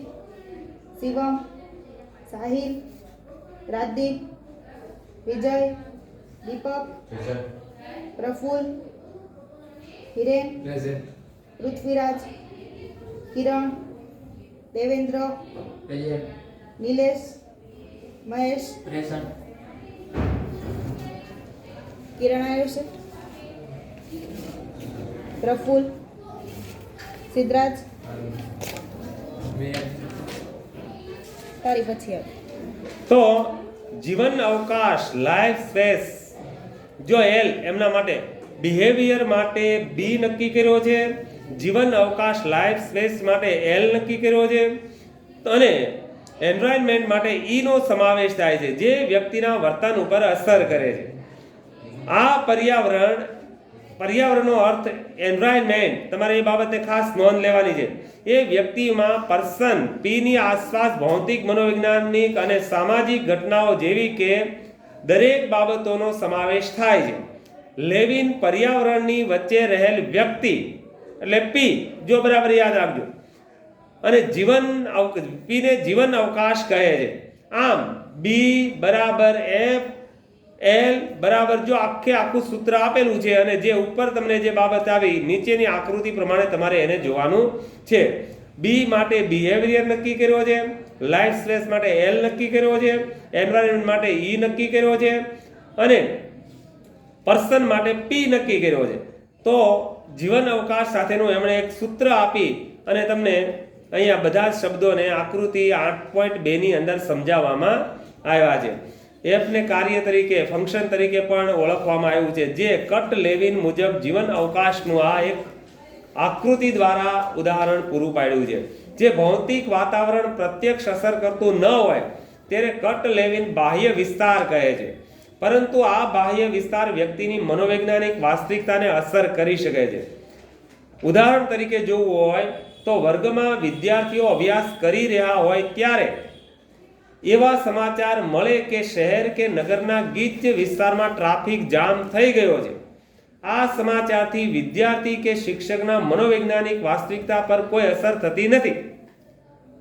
શિવમ, સાહિલ, રાજદીપ, વિજય, દીપક, પ્રફુલ્લ, હિરેન, પૃથ્વીરાજ, કિરણ, દેવેન્દ્ર, નિલેશ, મહેશ, કિરણ આવ્યો છે, પ્રફુલ્લ, સિદ્ધરાજ, તારી પછી આવે. તો જીવન અવકાશ, લાઈફ સ્પેસ જો એલ એમના માટે બિહેવિયર માટે બી નક્કી કર્યો છે, જીવન અવકાશ લાઈફ સ્પેસ માટે એલ નક્કી કર્યો છે, અને એન્વાયરમેન્ટ માટે ઈ નો સમાવેશ થાય છે, જે વ્યક્તિના વર્તન ઉપર અસર કરે છે. આ પર્યાવરણનો અર્થ એન્વાયરમેન્ટ, તમારે એ બાબતે ખાસ નોંધ લેવાની છે. એ વ્યક્તિમાં પર્સન પીની આસપાસ ભૌતિક, મનોવૈજ્ઞાનિક અને સામાજિક ઘટનાઓ જેવી કે દરેક બાબતોનો સમાવેશ થાય છે. લેવિન પર્યાવરણની વચ્ચે રહેલ વ્યક્તિ એટલે પી, જો બરાબર યાદ રાખજો, અને પીને જીવન અવકાશ કહે છે. આમ બી બરાબર એફ, એલ બરાબર, જો આખું સૂત્ર આપેલું છે અને જે ઉપર તમને જે બાબત આવી નીચેની આકૃતિ પ્રમાણે તમારે એને જોવાનું છે. બી માટે બિહેવિયર નક્કી કર્યો છે, લાઈફ સ્પેસ માટે એલ નક્કી કર્યો છે, એન્વાયરમેન્ટ માટે ઈ નક્કી કર્યો છે, અને પર્સન માટે પી નક્કી કર્યો છે. તો જીવન અવકાશ સાથેનું એમણે એક સૂત્ર આપી અને તમને અહીંયા બધા જ શબ્દોને આકૃતિ 8.2 ની અંદર સમજાવવામાં આવ્યા છે. એફને કાર્ય તરીકે, ફંક્શન તરીકે પણ ઓળખવામાં આવ્યું છે, જે કટ લેવિન મુજબ જીવન અવકાશનું આ એક આકૃતિ દ્વારા ઉદાહરણ પૂરું પાડ્યું છે. જે ભૌતિક વાતાવરણ પ્રત્યક્ષ અસર કરતું ન હોય ત્યારે કટ લેવિન બાહ્ય વિસ્તાર કહે છે, પરંતુ આ બાહ્ય વિસ્તાર વ્યક્તિની મનોવૈજ્ઞાનિક વાસ્તવિકતાને અસર કરી શકે છે. ઉદાહરણ તરીકે જોવું હોય તો વર્ગમાં વિદ્યાર્થીઓ અભ્યાસ કરી રહ્યા હોય ત્યારે એવા સમાચાર મળે કે શહેર કે નગરના ગીચ વિસ્તારમાં ટ્રાફિક જામ થઈ ગયો છે. આ સમાચારથી વિદ્યાર્થી કે શિક્ષકના મનોવૈજ્ઞાનિક વાસ્તવિકતા પર કોઈ અસર થતી નથી,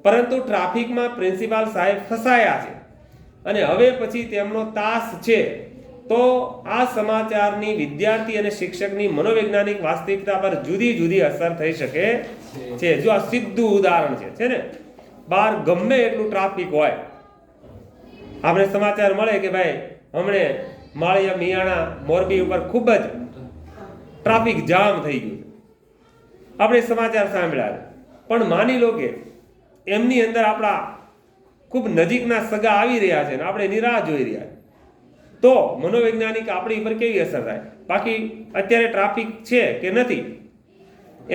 પરંતુ ટ્રાફિકમાં પ્રિન્સિપાલ સાહેબ ફસાયા છે અને હવે પછી તેમનો તાસ છે. તો આ સમાચારની વિદ્યાર્થી અને શિક્ષકની મનોવૈજ્ઞાનિક વાસ્તવિકતા પર જુદી જુદી અસર થઈ શકે છે. જો આ સીધું ઉદાહરણ છે ને, બહાર ગમે એટલું ટ્રાફિક હોય, આપણે સમાચાર મળે કે ભાઈ હમણે માળિયા મિયાણા મોરબી ઉપર ખૂબ જ ટ્રાફિક જામ થઈ ગયું, આપણે સમાચાર સાંભળ્યા, પણ માની લો કે એમની અંદર આપણા ખૂબ નજીકના સગા આવી રહ્યા છે ને આપણે એની રાહ જોઈ રહ્યા, તો મનોવૈજ્ઞાનિક આપણી ઉપર કેવી અસર થાય? બાકી અત્યારે ટ્રાફિક છે કે નથી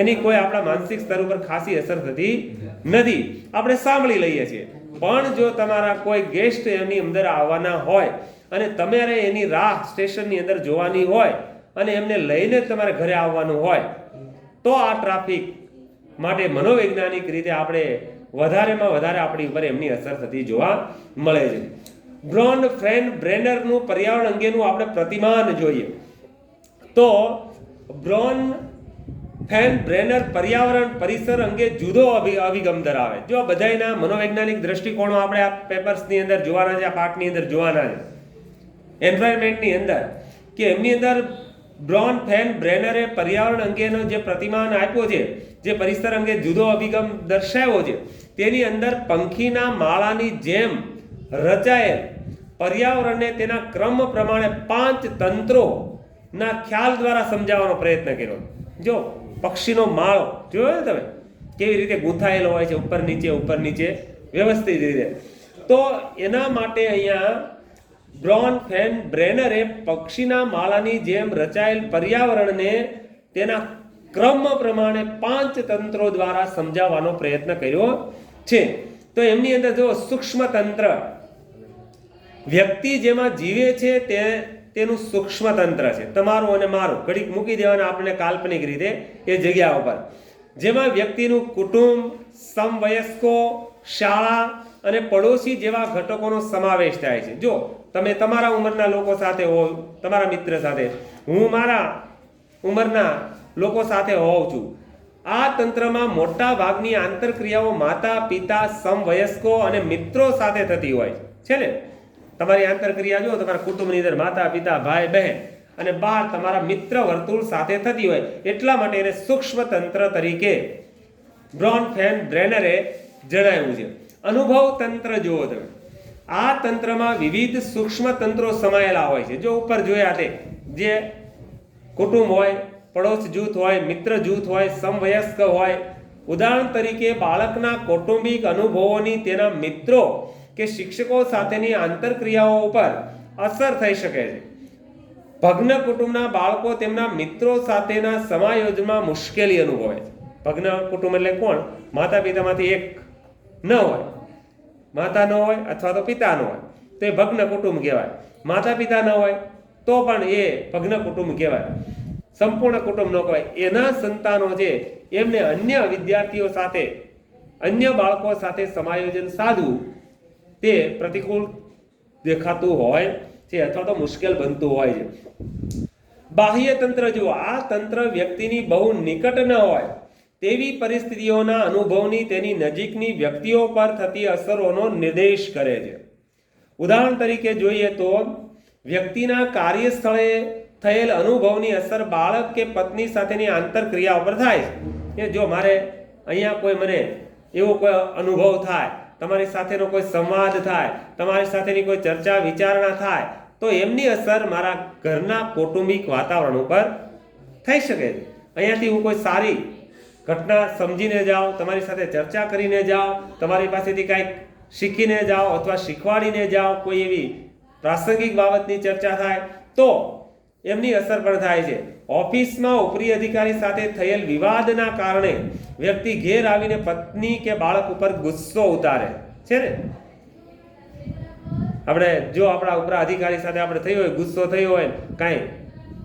એની કોઈ આપણા માનસિક સ્તર ઉપર ખાસી અસર થતી નથી, આપણે સાંભળી લઈએ છીએ. પણ જો તમારા કોઈ ગેસ્ટ એની અંદર આવવાના હોય અને તમારે એની રાહ સ્ટેશનની અંદર જોવાની હોય અને એમને લઈને તમારે ઘરે આવવાનું હોય, તો આ ટ્રાફિક માટે મનોવૈજ્ઞાનિક રીતે આપણે વધારેમાં વધારે આપણી ઉપર એમની અસર થતી જોવા મળે છે. બ્રોન ફ્રેન બ્રેનરનું પર્યાવરણ અંગેનું આપણે પ્રતિમાન જોઈએ તો બ્રોન ફેન બ્રેનર પર્યાવરણ પરિસર અંગે જુદો અભિગમ ધરાવે. જો બધાયના મનોવૈજ્ઞાનિક દ્રષ્ટિકોણો આપણે આ પેપર્સની અંદર જોવાના છે, આ પાઠની અંદર જોવાના છે. એન્વાયરમેન્ટની અંદર કે એમની અંદર બ્રોન ફેન બ્રેનરે પર્યાવરણ અંગેનો જે પ્રતિમાન આપ્યો છે, જે પરિસર અંગે જુદો અભિગમ દર્શાવ્યો છે, તેની અંદર પંખીના માળાની જેમ રચાયેલ પર્યાવરણને તેના ક્રમ પ્રમાણે 5 તંત્રોના ખ્યાલ દ્વારા સમજાવવાનો પ્રયત્ન કર્યો. જો પક્ષીનો માળો જોયો તમે કેવી રીતે ગૂંથાયેલો હોય છે, ઉપર નીચે વ્યવસ્થિત રીતે. તો એના માટે અહીંયા બ્રોન ફેન બ્રેનરે પક્ષીના માળાની જેમ રચાયેલ પર્યાવરણને તેના ક્રમ પ્રમાણે 5 તંત્રો દ્વારા સમજાવવાનો પ્રયત્ન કર્યો છે. તો એમની અંદર જો સૂક્ષ્મ તંત્ર, વ્યક્તિ જેમાં જીવે છે તેનું સૂક્ષ્મ તંત્ર છે, તમારું અને મારું ઘડીક મૂકી દેવાના આપણે કાલ્પનિક રીતે એ જગ્યા ઉપર, જેમાં વ્યક્તિનું કુટુંબ, સમવયસ્કો, શાળા અને પડોશી જેવા ઘટકોનો સમાવેશ થાય છે. જો તમે તમારા ઉંમરના લોકો સાથે હો, તમારા મિત્ર સાથે, હું મારા ઉંમરના લોકો સાથે હોઉં છું. આ તંત્રમાં મોટા ભાગની આંતરક્રિયાઓ માતા પિતા, સમવયસ્કો અને મિત્રો સાથે થતી હોય છે ને. તમારી આંતરક્રિયા જો તમારા કુટુંબની અંદર માતા પિતા, ભાઈ બહેન અને બહાર તમારા મિત્ર વર્તુળ સાથે થતી હોય, એટલા માટે એને સૂક્ષ્મ તંત્ર તરીકે બ્રોન ફેન બ્રેનરે જણાવ્યું છે. અનુભવ તંત્ર જુઓ તમે, આ તંત્રમાં વિવિધ સૂક્ષ્મ તંત્રો સમાયેલા હોય છે. જો ઉપર જોયા તે જે કુટુંબ હોય, પડોશ જૂથ હોય, મિત્ર જૂથ હોય, સમવયસ્ક હોય. ઉદાહરણ તરીકે બાળકના કૌટુંબિક અનુભવોની તેના મિત્રો કે શિક્ષકો સાથેની આંતરક્રિયાઓ ઉપર અસર થઈ શકે છે. ભગ્ન કુટુંબના બાળકો તેમના મિત્રો સાથેના સમાયોજનમાં મુશ્કેલી અનુભવે છે. ભગ્ન કુટુંબ એટલે કોણ? માતા પિતામાંથી એક ન હોય, માતા ન હોય અથવા તો પિતા ન હોય તો એ ભગ્ન કુટુંબ કહેવાય. માતા પિતા ન હોય તો પણ એ ભગ્ન કુટુંબ કહેવાય, સંપૂર્ણ કુટુંબ ન કહેવાય. એના સંતાનો છે એમને અન્ય વિદ્યાર્થીઓ સાથે, અન્ય બાળકો સાથે સમાયોજન સાધવું તે પ્રતિકૂળ દેખાતું હોય છે અથવા તો મુશ્કેલ બનતું હોય છે. બાહ્ય તંત્ર જુઓ, આ તંત્ર વ્યક્તિની બહુ નિકટ ન હોય તેવી પરિસ્થિતિઓના અનુભવની તેની નજીકની વ્યક્તિઓ પર થતી અસરોનો નિર્દેશ કરે છે. ઉદાહરણ તરીકે જોઈએ તો વ્યક્તિના કાર્યસ્થળે થયેલ અનુભવની અસર બાળક કે પત્ની સાથેની આંતરક્રિયા ઉપર થાય છે. કે જો મારે અહીંયા કોઈ મને એવો કોઈ અનુભવ થાય, તમારી સાથેનો કોઈ સંવાદ થાય, તમારી સાથેની કોઈ ચર્ચા વિચારણા થાય તો એમની અસર મારા ઘરના કૌટુંબિક વાતાવરણ ઉપર થઈ શકે છે. અહીંયાથી હું કોઈ સારી ઘટના સમજીને જાઓ, તમારી સાથે ચર્ચા કરીને જાઓ, તમારી પાસેથી કાંઈક શીખીને જાઓ અથવા શીખવાડીને જાઓ, કોઈ એવી પ્રાસંગિક બાબતની ચર્ચા થાય તો એમની અસર પણ થાય છે. ઓફિસમાં ઉપરી અધિકારી સાથે થયેલ વિવાદના કારણે વ્યક્તિ ઘેર આવીને પત્ની કે બાળક ઉપર ગુસ્સો ઉતારે છે ને. આપણે જો આપણા ઉપરા અધિકારી સાથે આપણે થયો હોય, ગુસ્સો થયો હોય, કાંઈ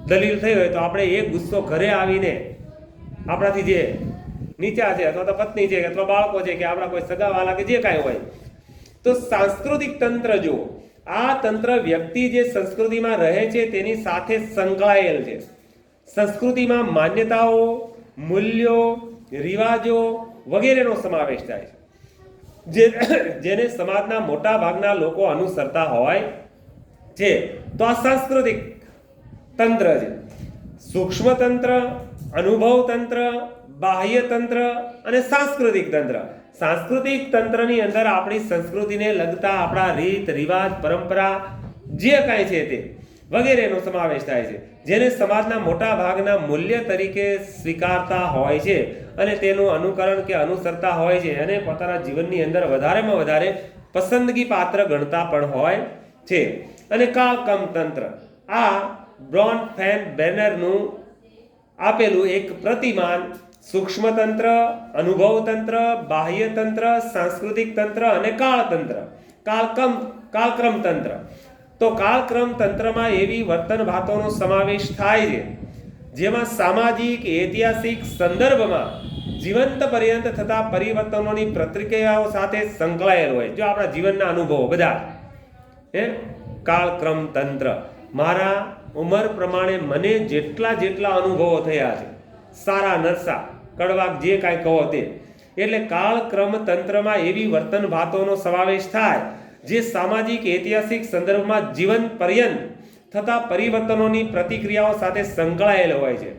દલીલ થઈ હોય તો આપણે એ ગુસ્સો ઘરે આવીને આપણાથી જે નીચા છે અથવા તો પત્ની છે અથવા બાળકો છે કે આપણા કોઈ સગાવાલા કે જે કાંઈ હોય તો સાંસ્કૃતિક તંત્ર જુઓ, આ તંત્ર વ્યક્તિ જે સંસ્કૃતિમાં રહે છે તેની સાથે સંકળાયેલ છે. સંસ્કૃતિમાં માન્યતાઓ, મૂલ્યો, રિવાજો વગેરેનો સમાવેશ થાય છે જેને સમાજના મોટા ભાગના લોકો અનુસરતા હોય છે. તો આ સાંસ્કૃતિક તંત્ર છે. સૂક્ષ્મ તંત્ર, અનુભવ તંત્ર, બાહ્ય તંત્ર અને સાંસ્કૃતિક તંત્ર. સાંસ્કૃતિક તંત્રની અંદર આપણી સંસ્કૃતિને લગતા આપણા રીત રિવાજ, પરંપરા જે કાંઈ છે તે વગેરેનો સમાવેશ થાય છે, જેને સમાજના મોટા ભાગના મૂલ્ય તરીકે સ્વીકારતા હોય છે અને તેનું અનુકરણ કે અનુસરતા હોય છે અને પોતાના જીવનની અંદર વધારેમાં વધારે પસંદગી પાત્ર ગણતા પણ હોય છે. અને કાળક્રમ તંત્ર, આ બ્રોન ફેન બેનરનું આપેલું એક પ્રતિમાન સૂક્ષ્મ તંત્ર, અનુભવ તંત્ર, બાહ્ય તંત્ર, સાંસ્કૃતિક તંત્ર અને કાળતંત્ર, કાળક્રમ તંત્ર. તો કાળક્રમ તંત્રમાં એવી વર્તન ભાતોનો સમાવેશ થાય છે જેમાં સામાજિક, ઐતિહાસિક સંદર્ભમાં જીવંત પર્યંત થતા પરિવર્તનોની પ્રતિક્રિયાઓ સાથે સંકળાયેલ હોય. જો આપણા જીવનના અનુભવો બધા કાળક્રમ તંત્ર, મારા ઉંમર પ્રમાણે મને જેટલા અનુભવો થયા છે, સારા નરસા કડવા જે કાંઈ કહો તે, એટલે કાળક્રમ તંત્રમાં એવી વર્તન ભાતોનો સમાવેશ થાય જે સામાજિક, ઐતિહાસિક સંદર્ભમાં જીવન પર્યંત થતા પરિવર્તનોની પ્રતિક્રિયાઓ સાથે સંકળાયેલ હોય છે.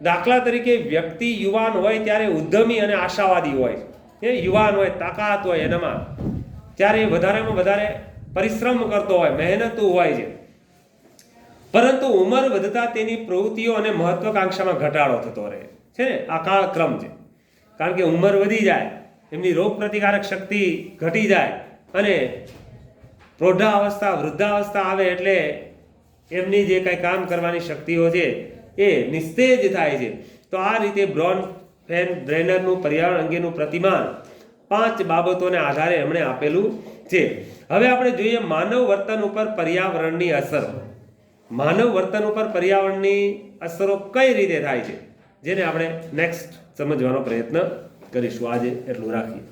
દાખલા તરીકે વ્યક્તિ યુવાન હોય ત્યારે ઉદ્યમી અને આશાવાદી હોય છે. યુવાન હોય, તાકાત હોય એનામાં, ત્યારે વધારેમાં વધારે પરિશ્રમ કરતો હોય, મહેનતુ હોય છે. પરંતુ ઉંમર વધતા તેની પ્રવૃત્તિઓ અને મહત્વાકાંક્ષામાં ઘટાડો થતો રહે છે ને. આ કાળક્રમ છે. કારણ કે ઉંમર વધી જાય, એમની રોગ પ્રતિકારક શક્તિ ઘટી જાય અને પ્રૌઢાવસ્થા, વૃદ્ધાવસ્થા આવે એટલે એમની જે કાંઈ કામ કરવાની શક્તિઓ છે એ નિસ્તેજ થાય છે. તો આ રીતે બ્રોન ફેન બ્રેનરનું પર્યાવરણ અંગેનું પ્રતિમાન 5 બાબતોને આધારે એમણે આપેલું છે. હવે આપણે જોઈએ માનવ વર્તન ઉપર પર્યાવરણની અસર. માનવ વર્તન ઉપર પર્યાવરણની અસરો કઈ રીતે થાય છે, જેને આપણે નેક્સ્ટ સમજવાનો પ્રયત્ન કરીશું. આજે એટલું રાખીએ.